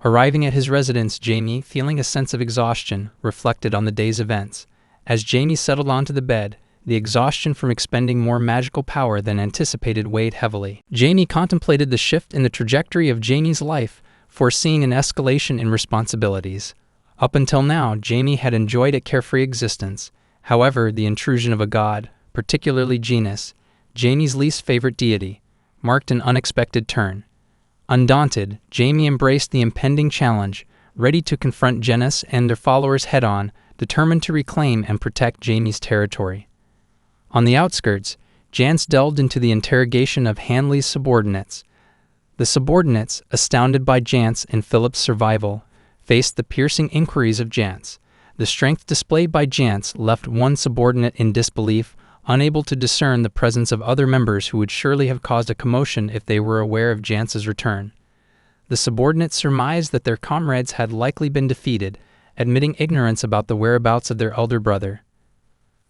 Arriving at his residence, Jamie, feeling a sense of exhaustion, reflected on the day's events. As Jamie settled onto the bed, the exhaustion from expending more magical power than anticipated weighed heavily. Jamie contemplated the shift in the trajectory of Jamie's life, foreseeing an escalation in responsibilities. Up until now, Jamie had enjoyed a carefree existence. However, the intrusion of a god, particularly Janus, Jamie's least favorite deity, marked an unexpected turn. Undaunted, Jamie embraced the impending challenge, ready to confront Janus and their followers head-on, determined to reclaim and protect Jamie's territory. On the outskirts, Jance delved into the interrogation of Hanley's subordinates. The subordinates, astounded by Jance and Philip's survival, faced the piercing inquiries of Jance. The strength displayed by Jance left one subordinate in disbelief, unable to discern the presence of other members who would surely have caused a commotion if they were aware of Jance's return. The subordinates surmised that their comrades had likely been defeated, admitting ignorance about the whereabouts of their elder brother.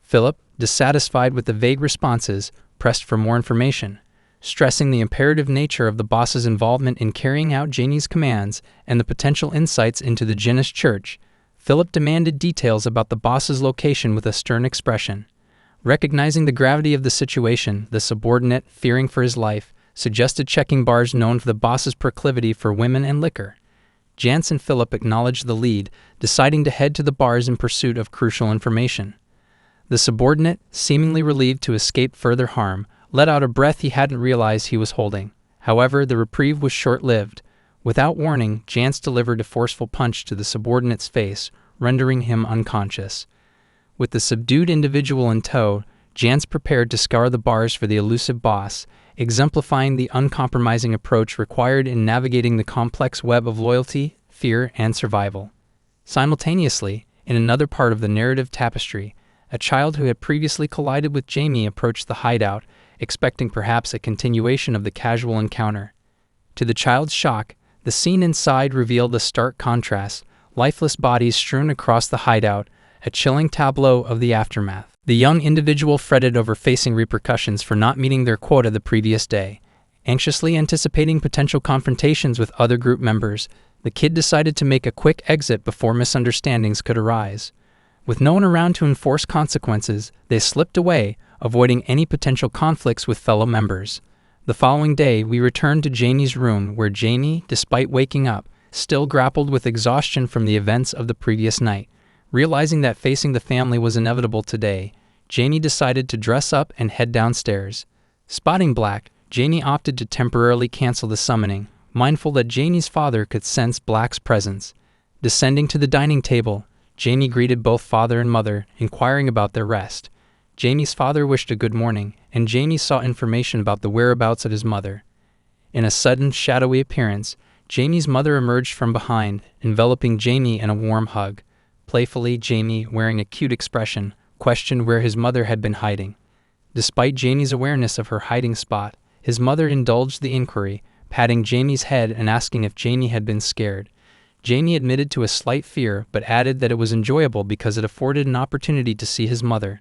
Philip, dissatisfied with the vague responses, pressed for more information. Stressing the imperative nature of the boss's involvement in carrying out Jamie's commands and the potential insights into the Jinnist church, Philip demanded details about the boss's location with a stern expression. Recognizing the gravity of the situation, the subordinate, fearing for his life, suggested checking bars known for the boss's proclivity for women and liquor. Jance and Philip acknowledged the lead, deciding to head to the bars in pursuit of crucial information. The subordinate, seemingly relieved to escape further harm, let out a breath he hadn't realized he was holding. However, the reprieve was short-lived. Without warning, Jance delivered a forceful punch to the subordinate's face, rendering him unconscious. With the subdued individual in tow, Jance prepared to scour the bars for the elusive boss, exemplifying the uncompromising approach required in navigating the complex web of loyalty, fear, and survival. Simultaneously, in another part of the narrative tapestry, a child who had previously collided with Jamie approached the hideout, expecting perhaps a continuation of the casual encounter. To the child's shock, the scene inside revealed a stark contrast, lifeless bodies strewn across the hideout, a chilling tableau of the aftermath. The young individual fretted over facing repercussions for not meeting their quota the previous day. Anxiously anticipating potential confrontations with other group members, the kid decided to make a quick exit before misunderstandings could arise. With no one around to enforce consequences, they slipped away, avoiding any potential conflicts with fellow members. The following day, we returned to Jamie's room, where Jamie, despite waking up, still grappled with exhaustion from the events of the previous night. Realizing that facing the family was inevitable today, Jamie decided to dress up and head downstairs. Spotting Black, Jamie opted to temporarily cancel the summoning, mindful that Jamie's father could sense Black's presence. Descending to the dining table, Jamie greeted both father and mother, inquiring about their rest. Jamie's father wished a good morning, and Jamie sought information about the whereabouts of his mother. In a sudden, shadowy appearance, Jamie's mother emerged from behind, enveloping Jamie in a warm hug. Playfully, Jamie, wearing a cute expression, questioned where his mother had been hiding. Despite Jamie's awareness of her hiding spot, his mother indulged the inquiry, patting Jamie's head and asking if Jamie had been scared. Jamie admitted to a slight fear, but added that it was enjoyable because it afforded an opportunity to see his mother.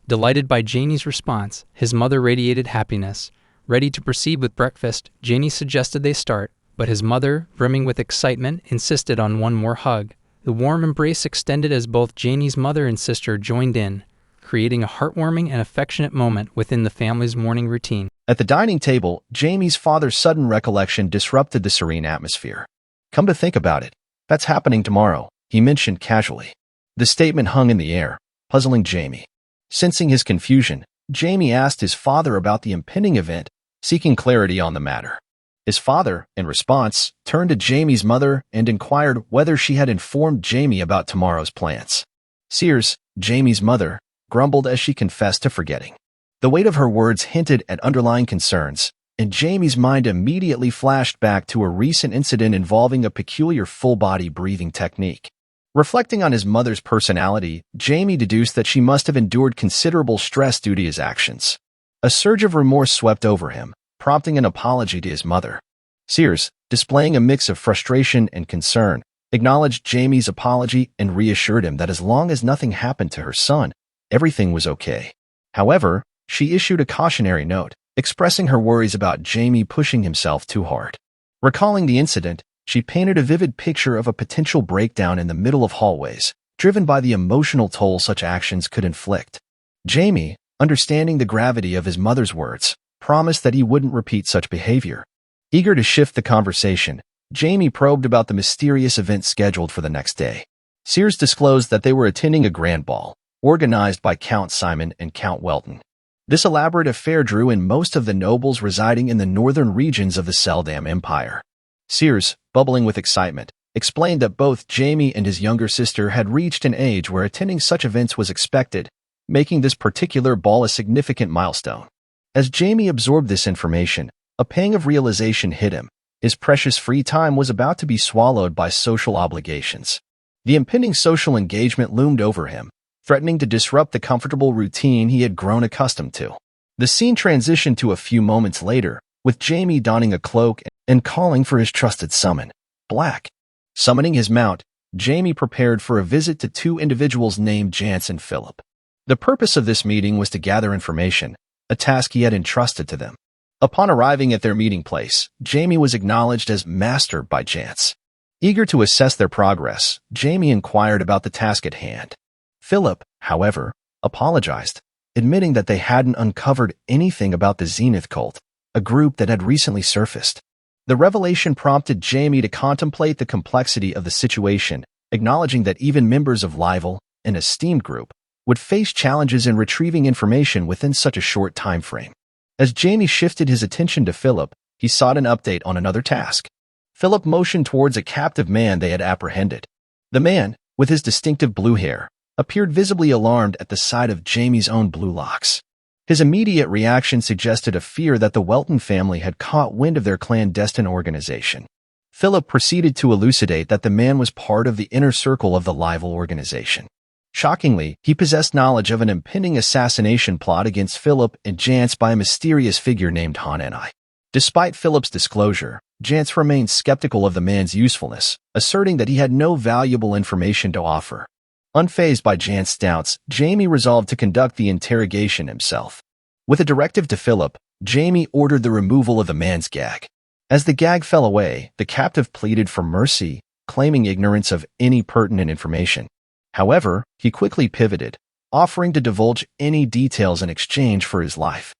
Delighted by Jamie's response, his mother radiated happiness. Ready to proceed with breakfast, Jamie suggested they start, but his mother, brimming with excitement, insisted on one more hug. The warm embrace extended as both Jamie's mother and sister joined in, creating a heartwarming and affectionate moment within the family's morning routine. At the dining table, Jamie's father's sudden recollection disrupted the serene atmosphere. "Come to think about it, that's happening tomorrow," he mentioned casually. The statement hung in the air, puzzling Jamie. Sensing his confusion, Jamie asked his father about the impending event, seeking clarity on the matter. His father, in response, turned to Jamie's mother and inquired whether she had informed Jamie about tomorrow's plans. Sears, Jamie's mother, grumbled as she confessed to forgetting. The weight of her words hinted at underlying concerns, and Jamie's mind immediately flashed back to a recent incident involving a peculiar full-body breathing technique. Reflecting on his mother's personality, Jamie deduced that she must have endured considerable stress due to his actions. A surge of remorse swept over him, prompting an apology to his mother. Sears, displaying a mix of frustration and concern, acknowledged Jamie's apology and reassured him that as long as nothing happened to her son, everything was okay. However, she issued a cautionary note, expressing her worries about Jamie pushing himself too hard. Recalling the incident, she painted a vivid picture of a potential breakdown in the middle of hallways, driven by the emotional toll such actions could inflict. Jamie, understanding the gravity of his mother's words, promised that he wouldn't repeat such behavior. Eager to shift the conversation, Jamie probed about the mysterious event scheduled for the next day. Sears disclosed that they were attending a grand ball, organized by Count Simon and Count Welton. This elaborate affair drew in most of the nobles residing in the northern regions of the Seldam Empire. Sears, bubbling with excitement, explained that both Jamie and his younger sister had reached an age where attending such events was expected, making this particular ball a significant milestone. As Jamie absorbed this information, a pang of realization hit him. His precious free time was about to be swallowed by social obligations. The impending social engagement loomed over him, threatening to disrupt the comfortable routine he had grown accustomed to. The scene transitioned to a few moments later, with Jamie donning a cloak and calling for his trusted summon, Black. Summoning his mount, Jamie prepared for a visit to two individuals named Jance and Philip. The purpose of this meeting was to gather information, a task he had entrusted to them. Upon arriving at their meeting place, Jamie was acknowledged as Master by Jance. Eager to assess their progress, Jamie inquired about the task at hand. Philip, however, apologized, admitting that they hadn't uncovered anything about the Zenith cult, a group that had recently surfaced. The revelation prompted Jamie to contemplate the complexity of the situation, acknowledging that even members of Livel, an esteemed group, would face challenges in retrieving information within such a short time frame. As Jamie shifted his attention to Philip, he sought an update on another task. Philip motioned towards a captive man they had apprehended. The man, with his distinctive blue hair, appeared visibly alarmed at the sight of Jamie's own blue locks. His immediate reaction suggested a fear that the Welton family had caught wind of their clandestine organization. Philip proceeded to elucidate that the man was part of the inner circle of the Livel organization. Shockingly, he possessed knowledge of an impending assassination plot against Philip and Jance by a mysterious figure named Hanenai. Despite Philip's disclosure, Jance remained skeptical of the man's usefulness, asserting that he had no valuable information to offer. Unfazed by Jance's doubts, Jamie resolved to conduct the interrogation himself. With a directive to Philip, Jamie ordered the removal of the man's gag. As the gag fell away, the captive pleaded for mercy, claiming ignorance of any pertinent information. However, he quickly pivoted, offering to divulge any details in exchange for his life.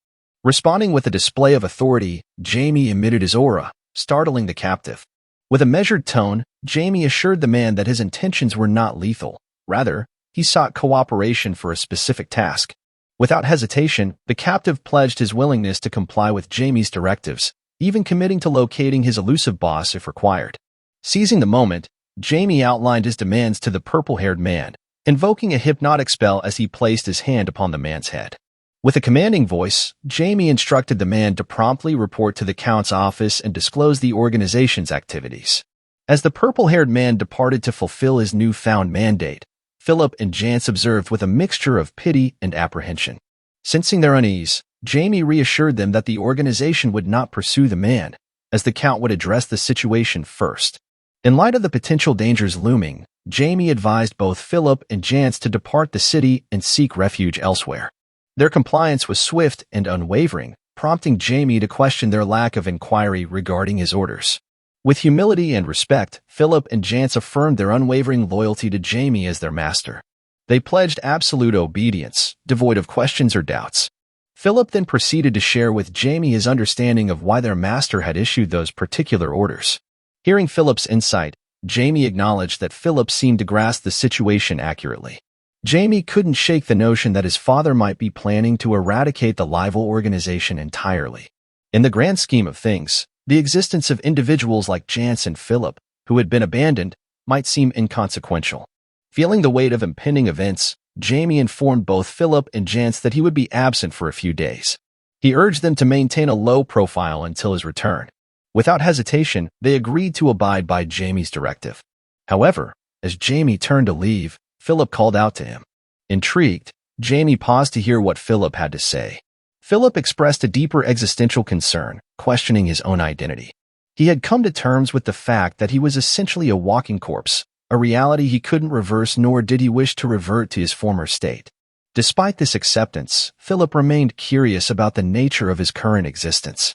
Responding with a display of authority, Jamie emitted his aura, startling the captive. With a measured tone, Jamie assured the man that his intentions were not lethal. Rather, he sought cooperation for a specific task. Without hesitation, the captive pledged his willingness to comply with Jamie's directives, even committing to locating his elusive boss if required. Seizing the moment, Jamie outlined his demands to the purple-haired man, invoking a hypnotic spell as he placed his hand upon the man's head. With a commanding voice, Jamie instructed the man to promptly report to the Count's office and disclose the organization's activities. As the purple-haired man departed to fulfill his newfound mandate, Philip and Jance observed with a mixture of pity and apprehension. Sensing their unease, Jamie reassured them that the organization would not pursue the man, as the Count would address the situation first. In light of the potential dangers looming, Jamie advised both Philip and Jance to depart the city and seek refuge elsewhere. Their compliance was swift and unwavering, prompting Jamie to question their lack of inquiry regarding his orders. With humility and respect, Philip and Jance affirmed their unwavering loyalty to Jamie as their master. They pledged absolute obedience, devoid of questions or doubts. Philip then proceeded to share with Jamie his understanding of why their master had issued those particular orders. Hearing Philip's insight, Jamie acknowledged that Philip seemed to grasp the situation accurately. Jamie couldn't shake the notion that his father might be planning to eradicate the rival organization entirely. In the grand scheme of things, the existence of individuals like Jance and Philip, who had been abandoned, might seem inconsequential. Feeling the weight of impending events, Jamie informed both Philip and Jance that he would be absent for a few days. He urged them to maintain a low profile until his return. Without hesitation, they agreed to abide by Jamie's directive. However, as Jamie turned to leave, Philip called out to him. Intrigued, Jamie paused to hear what Philip had to say. Philip expressed a deeper existential concern, questioning his own identity. He had come to terms with the fact that he was essentially a walking corpse, a reality he couldn't reverse, nor did he wish to revert to his former state. Despite this acceptance, Philip remained curious about the nature of his current existence.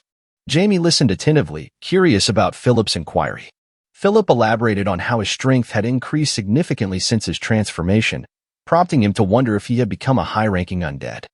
Jamie listened attentively, curious about Philip's inquiry. Philip elaborated on how his strength had increased significantly since his transformation, prompting him to wonder if he had become a high-ranking undead.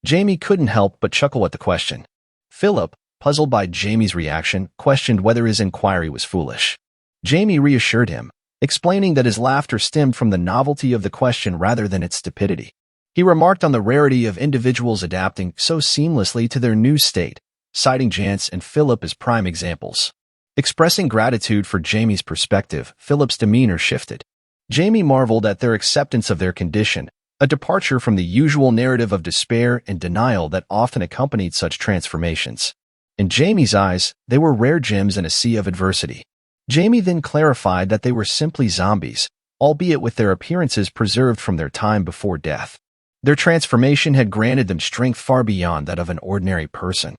Jamie couldn't help but chuckle at the question. Philip, puzzled by Jamie's reaction, questioned whether his inquiry was foolish. Jamie reassured him, explaining that his laughter stemmed from the novelty of the question rather than its stupidity. He remarked on the rarity of individuals adapting so seamlessly to their new state, citing Jance and Philip as prime examples. Expressing gratitude for Jamie's perspective, Philip's demeanor shifted. Jamie marveled at their acceptance of their condition, a departure from the usual narrative of despair and denial that often accompanied such transformations. In Jamie's eyes, they were rare gems in a sea of adversity. Jamie then clarified that they were simply zombies, albeit with their appearances preserved from their time before death. Their transformation had granted them strength far beyond that of an ordinary person.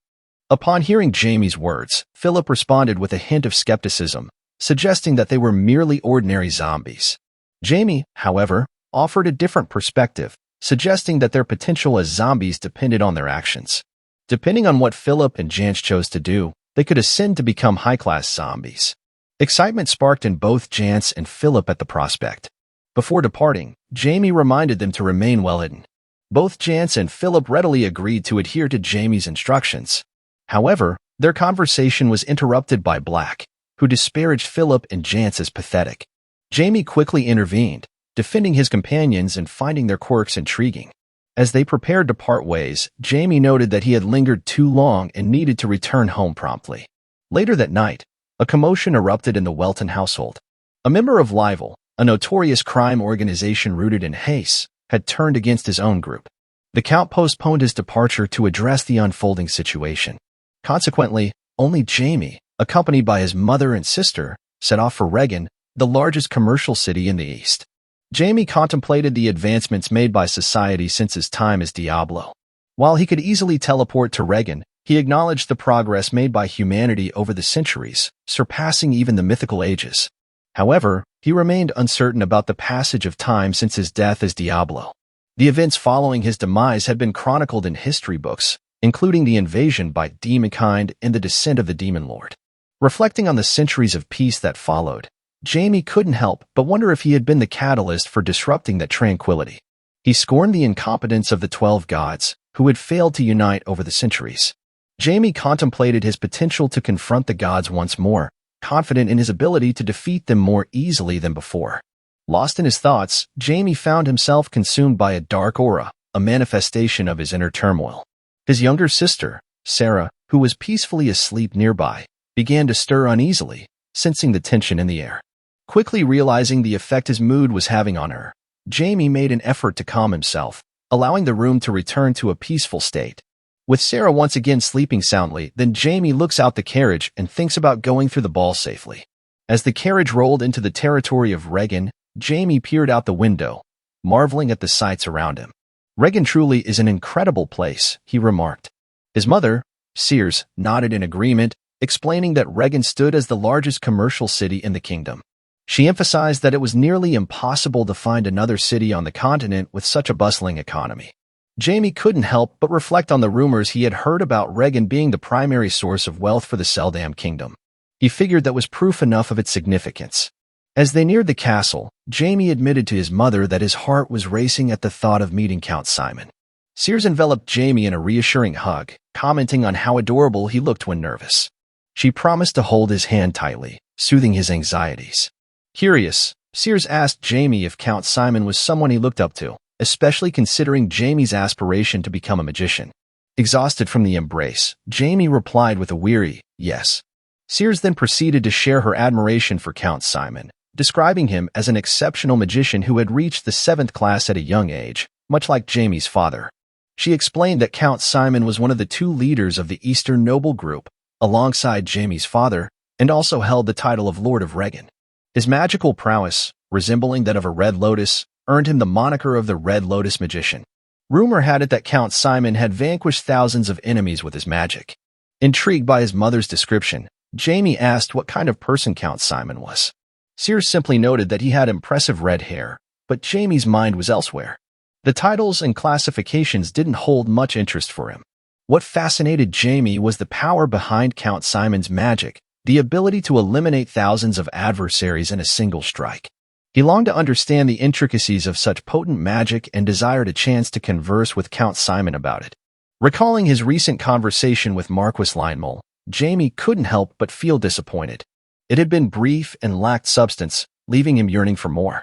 Upon hearing Jamie's words, Philip responded with a hint of skepticism, suggesting that they were merely ordinary zombies. Jamie, however, offered a different perspective, suggesting that their potential as zombies depended on their actions. Depending on what Philip and Jance chose to do, they could ascend to become high-class zombies. Excitement sparked in both Jance and Philip at the prospect. Before departing, Jamie reminded them to remain well hidden. Both Jance and Philip readily agreed to adhere to Jamie's instructions. However, their conversation was interrupted by Black, who disparaged Philip and Jance as pathetic. Jamie quickly intervened, defending his companions and finding their quirks intriguing. As they prepared to part ways, Jamie noted that he had lingered too long and needed to return home promptly. Later that night, a commotion erupted in the Welton household. A member of Rival, a notorious crime organization rooted in Haste, had turned against his own group. The Count postponed his departure to address the unfolding situation. Consequently, only Jamie, accompanied by his mother and sister, set off for Regan, the largest commercial city in the East. Jamie contemplated the advancements made by society since his time as Diablo. While he could easily teleport to Regan, he acknowledged the progress made by humanity over the centuries, surpassing even the mythical ages. However, he remained uncertain about the passage of time since his death as Diablo. The events following his demise had been chronicled in history books, including the invasion by demonkind and the descent of the Demon Lord. Reflecting on the centuries of peace that followed, Jamie couldn't help but wonder if he had been the catalyst for disrupting that tranquility. He scorned the incompetence of the 12 gods, who had failed to unite over the centuries. Jamie contemplated his potential to confront the gods once more, confident in his ability to defeat them more easily than before. Lost in his thoughts, Jamie found himself consumed by a dark aura, a manifestation of his inner turmoil. His younger sister, Sarah, who was peacefully asleep nearby, began to stir uneasily, sensing the tension in the air. Quickly realizing the effect his mood was having on her, Jamie made an effort to calm himself, allowing the room to return to a peaceful state. With Sarah once again sleeping soundly, then Jamie looks out the carriage and thinks about going through the ball safely. As the carriage rolled into the territory of Regan, Jamie peered out the window, marveling at the sights around him. "Regan truly is an incredible place," he remarked. His mother, Sears, nodded in agreement, explaining that Regan stood as the largest commercial city in the kingdom. She emphasized that it was nearly impossible to find another city on the continent with such a bustling economy. Jamie couldn't help but reflect on the rumors he had heard about Regan being the primary source of wealth for the Seldam kingdom. He figured that was proof enough of its significance. As they neared the castle, Jamie admitted to his mother that his heart was racing at the thought of meeting Count Simon. Sears enveloped Jamie in a reassuring hug, commenting on how adorable he looked when nervous. She promised to hold his hand tightly, soothing his anxieties. Curious, Sears asked Jamie if Count Simon was someone he looked up to, especially considering Jamie's aspiration to become a magician. Exhausted from the embrace, Jamie replied with a weary yes. Sears then proceeded to share her admiration for Count Simon, describing him as an exceptional magician who had reached the 7th class at a young age, much like Jamie's father. She explained that Count Simon was one of the 2 leaders of the Eastern Noble Group, alongside Jamie's father, and also held the title of Lord of Regan. His magical prowess, resembling that of a Red Lotus, earned him the moniker of the Red Lotus Magician. Rumor had it that Count Simon had vanquished thousands of enemies with his magic. Intrigued by his mother's description, Jamie asked what kind of person Count Simon was. Sears simply noted that he had impressive red hair, but Jamie's mind was elsewhere. The titles and classifications didn't hold much interest for him. What fascinated Jamie was the power behind Count Simon's magic, the ability to eliminate thousands of adversaries in a single strike. He longed to understand the intricacies of such potent magic and desired a chance to converse with Count Simon about it. Recalling his recent conversation with Marquis Lionel, Jamie couldn't help but feel disappointed. It had been brief and lacked substance, leaving him yearning for more.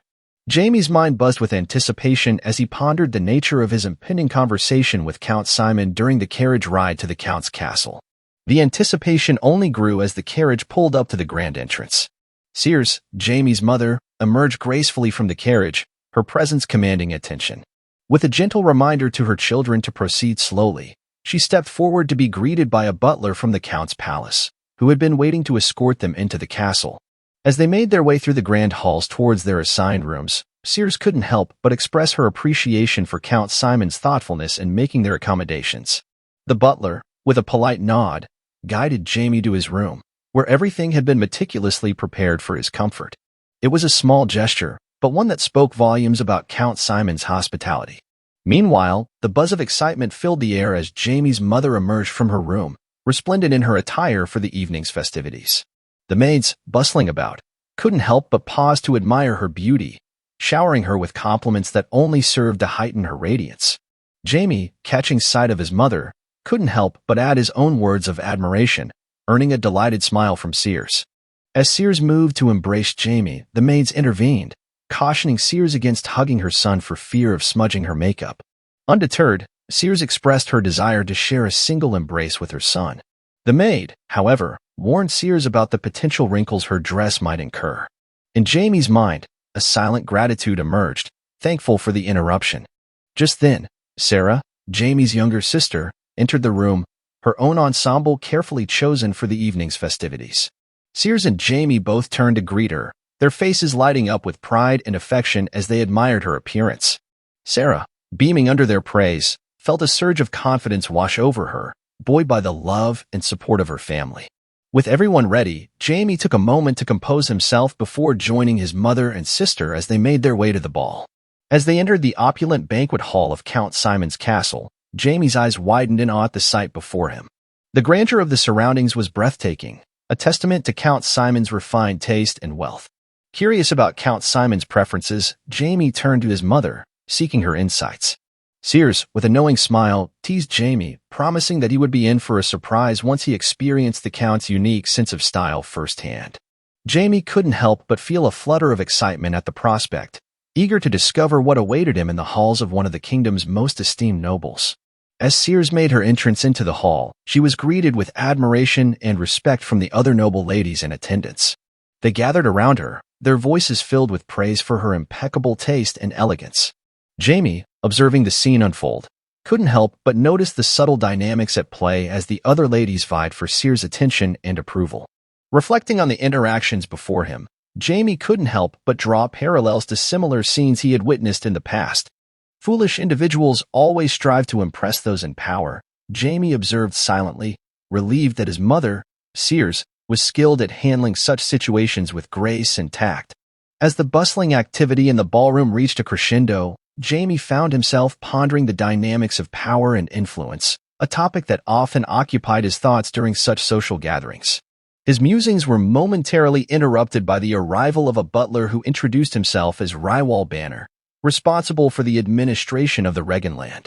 Jamie's mind buzzed with anticipation as he pondered the nature of his impending conversation with Count Simon during the carriage ride to the Count's castle. The anticipation only grew as the carriage pulled up to the grand entrance. Sears, Jamie's mother, emerged gracefully from the carriage, her presence commanding attention. With a gentle reminder to her children to proceed slowly, she stepped forward to be greeted by a butler from the Count's palace, who had been waiting to escort them into the castle. As they made their way through the grand halls towards their assigned rooms, Sears couldn't help but express her appreciation for Count Simon's thoughtfulness in making their accommodations. The butler, with a polite nod, guided Jamie to his room, where everything had been meticulously prepared for his comfort. It was a small gesture, but one that spoke volumes about Count Simon's hospitality. Meanwhile, the buzz of excitement filled the air as Jamie's mother emerged from her room, resplendent in her attire for the evening's festivities. The maids, bustling about, couldn't help but pause to admire her beauty, showering her with compliments that only served to heighten her radiance. Jamie, catching sight of his mother, couldn't help but add his own words of admiration, earning a delighted smile from Sears. As Sears moved to embrace Jamie, the maids intervened, cautioning Sears against hugging her son for fear of smudging her makeup. Undeterred, Sears expressed her desire to share a single embrace with her son. The maid, however, warned Sears about the potential wrinkles her dress might incur. In Jamie's mind, a silent gratitude emerged, thankful for the interruption. Just then, Sarah, Jamie's younger sister, entered the room, her own ensemble carefully chosen for the evening's festivities. Sears and Jamie both turned to greet her, their faces lighting up with pride and affection as they admired her appearance. Sarah, beaming under their praise, felt a surge of confidence wash over her, buoyed by the love and support of her family. With everyone ready, Jamie took a moment to compose himself before joining his mother and sister as they made their way to the ball. As they entered the opulent banquet hall of Count Simon's castle, Jamie's eyes widened in awe at the sight before him. The grandeur of the surroundings was breathtaking, a testament to Count Simon's refined taste and wealth. Curious about Count Simon's preferences, Jamie turned to his mother, seeking her insights. Sears, with a knowing smile, teased Jamie, promising that he would be in for a surprise once he experienced the Count's unique sense of style firsthand. Jamie couldn't help but feel a flutter of excitement at the prospect, eager to discover what awaited him in the halls of one of the kingdom's most esteemed nobles. As Sears made her entrance into the hall, she was greeted with admiration and respect from the other noble ladies in attendance. They gathered around her, their voices filled with praise for her impeccable taste and elegance. Jamie, observing the scene unfold, couldn't help but notice the subtle dynamics at play as the other ladies vied for Sears' attention and approval. Reflecting on the interactions before him, Jamie couldn't help but draw parallels to similar scenes he had witnessed in the past. Foolish individuals always strive to impress those in power, Jamie observed silently, relieved that his mother, Sears, was skilled at handling such situations with grace and tact. As the bustling activity in the ballroom reached a crescendo, Jamie found himself pondering the dynamics of power and influence, a topic that often occupied his thoughts during such social gatherings. His musings were momentarily interrupted by the arrival of a butler who introduced himself as Rywal Banner, responsible for the administration of the Regenland.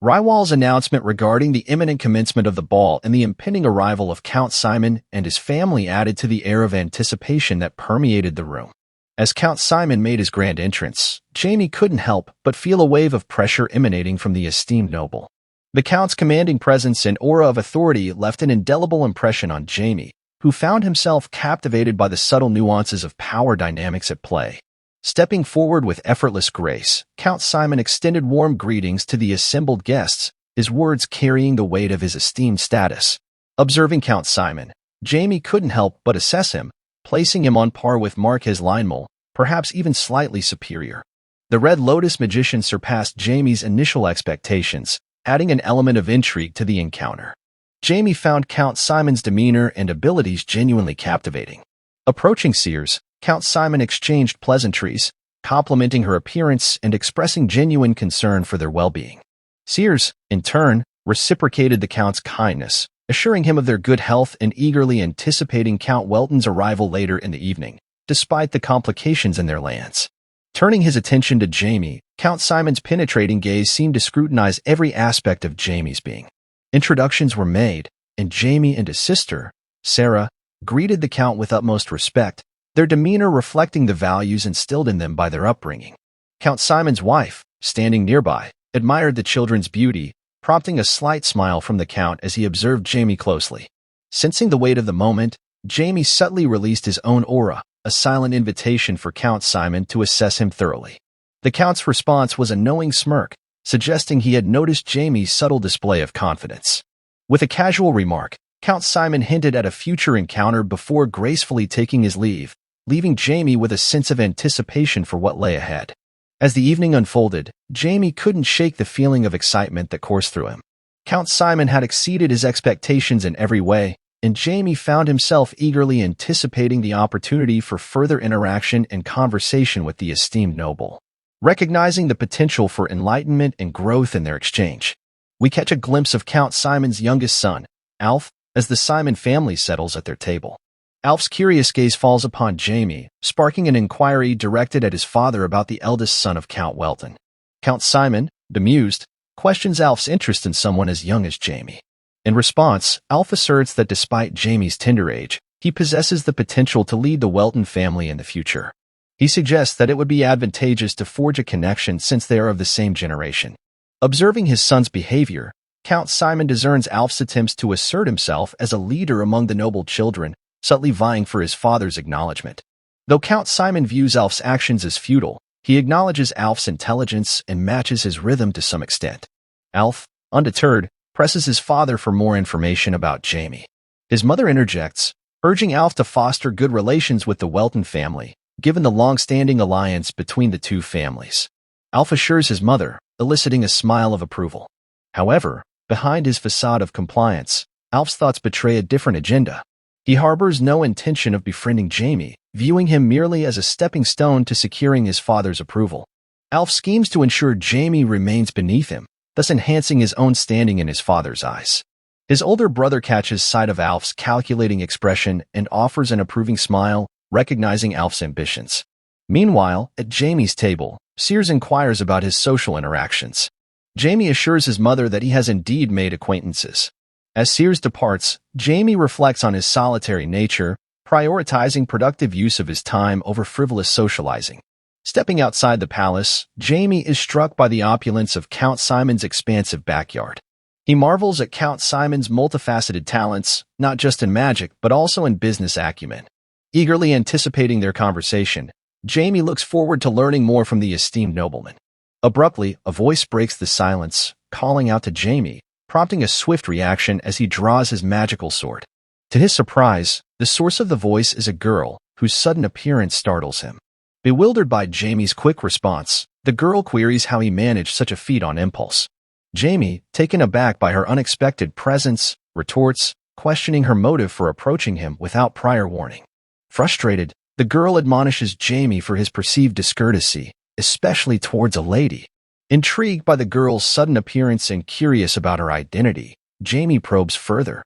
Rywal's announcement regarding the imminent commencement of the ball and the impending arrival of Count Simon and his family added to the air of anticipation that permeated the room. As Count Simon made his grand entrance, Jamie couldn't help but feel a wave of pressure emanating from the esteemed noble. The Count's commanding presence and aura of authority left an indelible impression on Jamie, who found himself captivated by the subtle nuances of power dynamics at play. Stepping forward with effortless grace, Count Simon extended warm greetings to the assembled guests, his words carrying the weight of his esteemed status. Observing Count Simon, Jamie couldn't help but assess him, placing him on par with Marquez Lionel, perhaps even slightly superior. The Red Lotus magician surpassed Jamie's initial expectations, adding an element of intrigue to the encounter. Jamie found Count Simon's demeanor and abilities genuinely captivating. Approaching Sears, Count Simon exchanged pleasantries, complimenting her appearance and expressing genuine concern for their well-being. Sears, in turn, reciprocated the Count's kindness, assuring him of their good health and eagerly anticipating Count Welton's arrival later in the evening, despite the complications in their lands. Turning his attention to Jamie, Count Simon's penetrating gaze seemed to scrutinize every aspect of Jamie's being. Introductions were made, and Jamie and his sister, Sarah, greeted the Count with utmost respect, their demeanor reflecting the values instilled in them by their upbringing. Count Simon's wife, standing nearby, admired the children's beauty, prompting a slight smile from the Count as he observed Jamie closely. Sensing the weight of the moment, Jamie subtly released his own aura, a silent invitation for Count Simon to assess him thoroughly. The Count's response was a knowing smirk, suggesting he had noticed Jamie's subtle display of confidence. With a casual remark, Count Simon hinted at a future encounter before gracefully taking his leave, leaving Jamie with a sense of anticipation for what lay ahead. As the evening unfolded, Jamie couldn't shake the feeling of excitement that coursed through him. Count Simon had exceeded his expectations in every way, and Jamie found himself eagerly anticipating the opportunity for further interaction and conversation with the esteemed noble. Recognizing the potential for enlightenment and growth in their exchange, we catch a glimpse of Count Simon's youngest son, Alf, as the Simon family settles at their table. Alf's curious gaze falls upon Jamie, sparking an inquiry directed at his father about the eldest son of Count Welton. Count Simon, bemused, questions Alf's interest in someone as young as Jamie. In response, Alf asserts that despite Jamie's tender age, he possesses the potential to lead the Welton family in the future. He suggests that it would be advantageous to forge a connection since they are of the same generation. Observing his son's behavior, Count Simon discerns Alf's attempts to assert himself as a leader among the noble children, subtly vying for his father's acknowledgement. Though Count Simon views Alf's actions as futile, he acknowledges Alf's intelligence and matches his rhythm to some extent. Alf, undeterred, presses his father for more information about Jamie. His mother interjects, urging Alf to foster good relations with the Welton family, given the long-standing alliance between the two families. Alf assures his mother, eliciting a smile of approval. However, behind his facade of compliance, Alf's thoughts betray a different agenda. He harbors no intention of befriending Jamie, viewing him merely as a stepping stone to securing his father's approval. Alf schemes to ensure Jamie remains beneath him, thus enhancing his own standing in his father's eyes. His older brother catches sight of Alf's calculating expression and offers an approving smile, recognizing Alf's ambitions. Meanwhile, at Jamie's table, Sears inquires about his social interactions. Jamie assures his mother that he has indeed made acquaintances. As Sears departs, Jamie reflects on his solitary nature, prioritizing productive use of his time over frivolous socializing. Stepping outside the palace, Jamie is struck by the opulence of Count Simon's expansive backyard. He marvels at Count Simon's multifaceted talents, not just in magic but also in business acumen. Eagerly anticipating their conversation, Jamie looks forward to learning more from the esteemed nobleman. Abruptly, a voice breaks the silence, calling out to Jamie, prompting a swift reaction as he draws his magical sword. To his surprise, the source of the voice is a girl, whose sudden appearance startles him. Bewildered by Jamie's quick response, the girl queries how he managed such a feat on impulse. Jamie, taken aback by her unexpected presence, retorts, questioning her motive for approaching him without prior warning. Frustrated, the girl admonishes Jamie for his perceived discourtesy, especially towards a lady. Intrigued by the girl's sudden appearance and curious about her identity, Jamie probes further.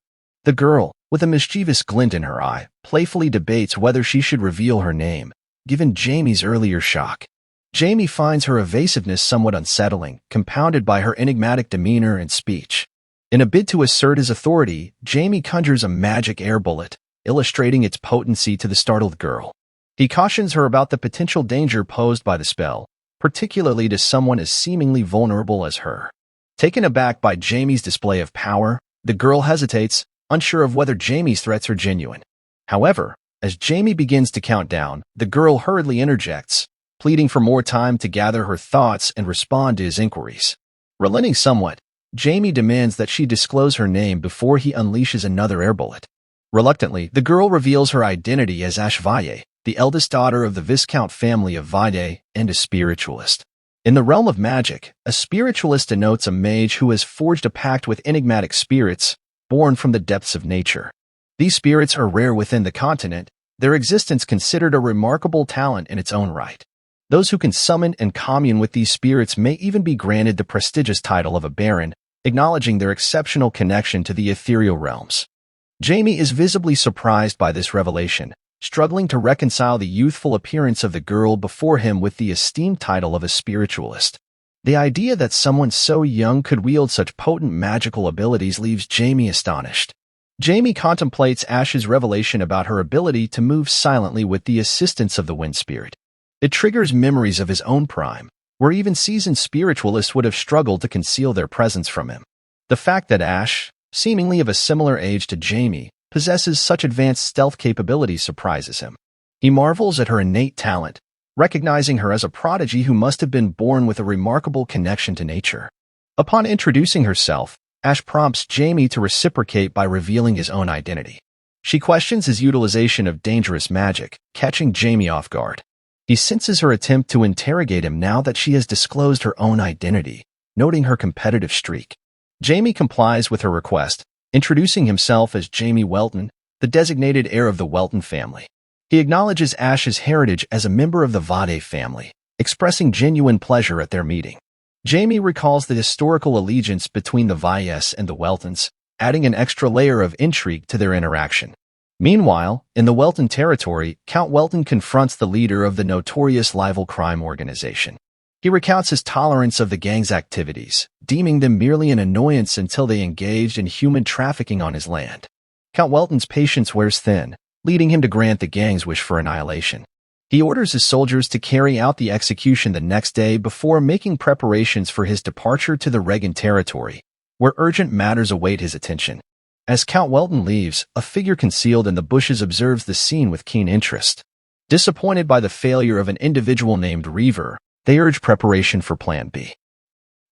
The girl, with a mischievous glint in her eye, playfully debates whether she should reveal her name, given Jamie's earlier shock. Jamie finds her evasiveness somewhat unsettling, compounded by her enigmatic demeanor and speech. In a bid to assert his authority, Jamie conjures a magic air bullet, illustrating its potency to the startled girl. He cautions her about the potential danger posed by the spell, particularly to someone as seemingly vulnerable as her. Taken aback by Jamie's display of power, the girl hesitates, unsure of whether Jamie's threats are genuine. However, as Jamie begins to count down, the girl hurriedly interjects, pleading for more time to gather her thoughts and respond to his inquiries. Relenting somewhat, Jamie demands that she disclose her name before he unleashes another air bullet. Reluctantly, the girl reveals her identity as Ash Valle, the eldest daughter of the Viscount family of Valle and a spiritualist. In the realm of magic, a spiritualist denotes a mage who has forged a pact with enigmatic spirits born from the depths of nature. These spirits are rare within the continent, their existence considered a remarkable talent in its own right. Those who can summon and commune with these spirits may even be granted the prestigious title of a baron, acknowledging their exceptional connection to the ethereal realms. Jamie is visibly surprised by this revelation, struggling to reconcile the youthful appearance of the girl before him with the esteemed title of a spiritualist. The idea that someone so young could wield such potent magical abilities leaves Jamie astonished. Jamie contemplates Ash's revelation about her ability to move silently with the assistance of the wind spirit. It triggers memories of his own prime, where even seasoned spiritualists would have struggled to conceal their presence from him. The fact that Ash, seemingly of a similar age to Jamie, possesses such advanced stealth capabilities surprises him. He marvels at her innate talent, recognizing her as a prodigy who must have been born with a remarkable connection to nature. Upon introducing herself, Ash prompts Jamie to reciprocate by revealing his own identity. She questions his utilization of dangerous magic, catching Jamie off guard. He senses her attempt to interrogate him now that she has disclosed her own identity, noting her competitive streak. Jamie complies with her request, introducing himself as Jamie Welton, the designated heir of the Welton family. He acknowledges Ash's heritage as a member of the Vade family, expressing genuine pleasure at their meeting. Jamie recalls the historical allegiance between the Valles and the Weltons, adding an extra layer of intrigue to their interaction. Meanwhile, in the Welton territory, Count Welton confronts the leader of the notorious rival crime organization. He recounts his tolerance of the gang's activities, deeming them merely an annoyance until they engaged in human trafficking on his land. Count Welton's patience wears thin, leading him to grant the gang's wish for annihilation. He orders his soldiers to carry out the execution the next day before making preparations for his departure to the Regan territory, where urgent matters await his attention. As Count Welton leaves, a figure concealed in the bushes observes the scene with keen interest. Disappointed by the failure of an individual named Reaver, they urge preparation for Plan B.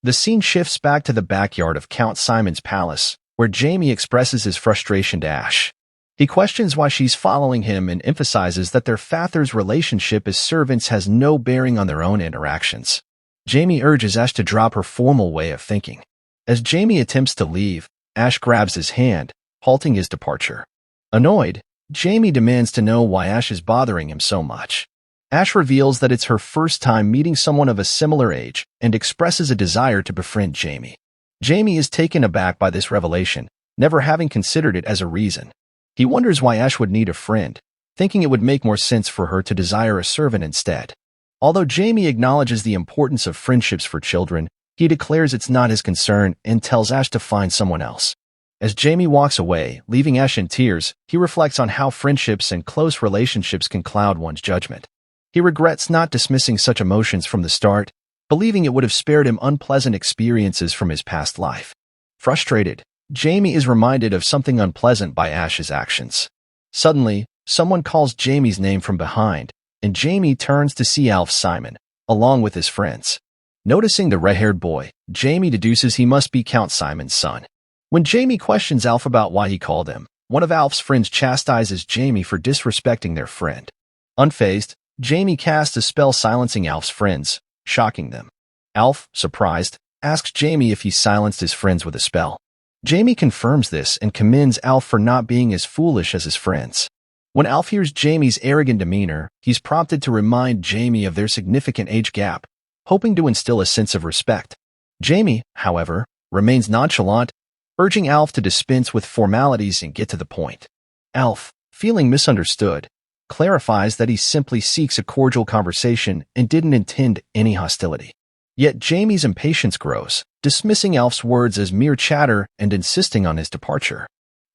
The scene shifts back to the backyard of Count Simon's palace, where Jamie expresses his frustration to Ash. He questions why she's following him and emphasizes that their father's relationship as servants has no bearing on their own interactions. Jamie urges Ash to drop her formal way of thinking. As Jamie attempts to leave, Ash grabs his hand, halting his departure. Annoyed, Jamie demands to know why Ash is bothering him so much. Ash reveals that it's her first time meeting someone of a similar age and expresses a desire to befriend Jamie. Jamie is taken aback by this revelation, never having considered it as a reason. He wonders why Ash would need a friend, thinking it would make more sense for her to desire a servant instead. Although Jamie acknowledges the importance of friendships for children, he declares it's not his concern and tells Ash to find someone else. As Jamie walks away, leaving Ash in tears, he reflects on how friendships and close relationships can cloud one's judgment. He regrets not dismissing such emotions from the start, believing it would have spared him unpleasant experiences from his past life. Frustrated, Jamie is reminded of something unpleasant by Ash's actions. Suddenly, someone calls Jamie's name from behind, and Jamie turns to see Alf Simon, along with his friends. Noticing the red-haired boy, Jamie deduces he must be Count Simon's son. When Jamie questions Alf about why he called him, one of Alf's friends chastises Jamie for disrespecting their friend. Unfazed, Jamie casts a spell silencing Alf's friends, shocking them. Alf, surprised, asks Jamie if he silenced his friends with a spell. Jamie confirms this and commends Alf for not being as foolish as his friends. When Alf hears Jamie's arrogant demeanor, he's prompted to remind Jamie of their significant age gap, hoping to instill a sense of respect. Jamie, however, remains nonchalant, urging Alf to dispense with formalities and get to the point. Alf, feeling misunderstood, clarifies that he simply seeks a cordial conversation and didn't intend any hostility. Yet Jamie's impatience grows, dismissing Alf's words as mere chatter and insisting on his departure.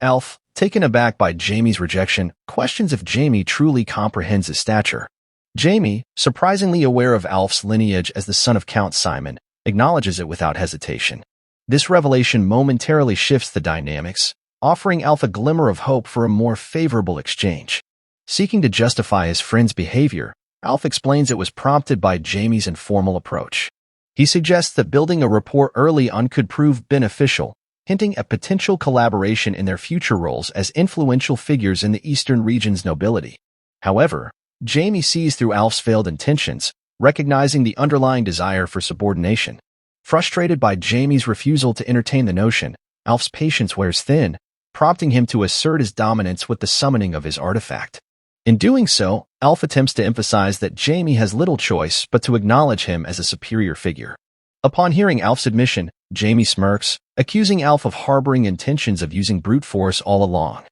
Alf, taken aback by Jamie's rejection, questions if Jamie truly comprehends his stature. Jamie, surprisingly aware of Alf's lineage as the son of Count Simon, acknowledges it without hesitation. This revelation momentarily shifts the dynamics, offering Alf a glimmer of hope for a more favorable exchange. Seeking to justify his friend's behavior, Alf explains it was prompted by Jamie's informal approach. He suggests that building a rapport early on could prove beneficial, hinting at potential collaboration in their future roles as influential figures in the eastern region's nobility. However, Jamie sees through Alf's veiled intentions, recognizing the underlying desire for subordination. Frustrated by Jamie's refusal to entertain the notion, Alf's patience wears thin, prompting him to assert his dominance with the summoning of his artifact. In doing so, Alf attempts to emphasize that Jamie has little choice but to acknowledge him as a superior figure. Upon hearing Alf's admission, Jamie smirks, accusing Alf of harboring intentions of using brute force all along.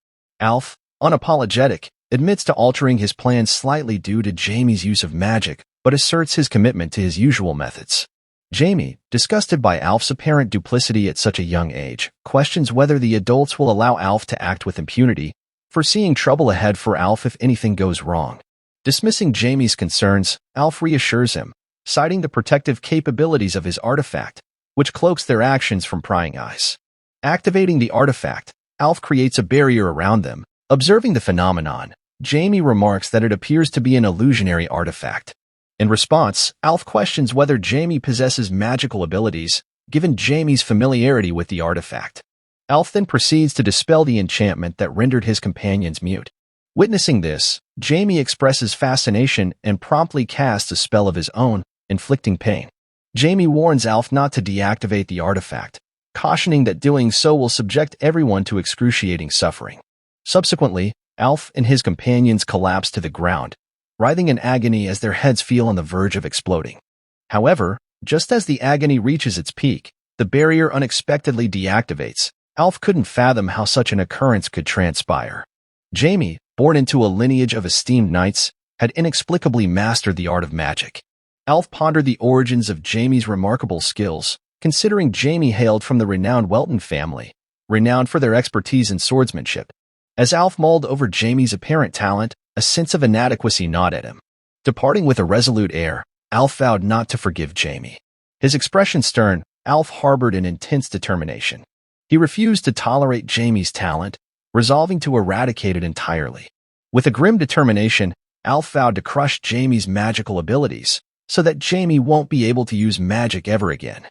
Alf, unapologetic, admits to altering his plans slightly due to Jamie's use of magic, but asserts his commitment to his usual methods. Jamie, disgusted by Alf's apparent duplicity at such a young age, questions whether the adults will allow Alf to act with impunity, foreseeing trouble ahead for Alf if anything goes wrong. Dismissing Jamie's concerns, Alf reassures him, citing the protective capabilities of his artifact, which cloaks their actions from prying eyes. Activating the artifact, Alf creates a barrier around them. Observing the phenomenon, Jamie remarks that it appears to be an illusionary artifact. In response, Alf questions whether Jamie possesses magical abilities, given Jamie's familiarity with the artifact. Alf then proceeds to dispel the enchantment that rendered his companions mute. Witnessing this, Jamie expresses fascination and promptly casts a spell of his own, inflicting pain. Jamie warns Alf not to deactivate the artifact, cautioning that doing so will subject everyone to excruciating suffering. Subsequently, Alf and his companions collapse to the ground, writhing in agony as their heads feel on the verge of exploding. However, just as the agony reaches its peak, the barrier unexpectedly deactivates. Alf couldn't fathom how such an occurrence could transpire. Jamie, born into a lineage of esteemed knights, had inexplicably mastered the art of magic. Alf pondered the origins of Jamie's remarkable skills, considering Jamie hailed from the renowned Welton family, renowned for their expertise in swordsmanship. As Alf mulled over Jamie's apparent talent, a sense of inadequacy gnawed at him. Departing with a resolute air, Alf vowed not to forgive Jamie. His expression stern, Alf harbored an intense determination. He refused to tolerate Jamie's talent, resolving to eradicate it entirely. With a grim determination, Alf vowed to crush Jamie's magical abilities, so that Jamie won't be able to use magic ever again.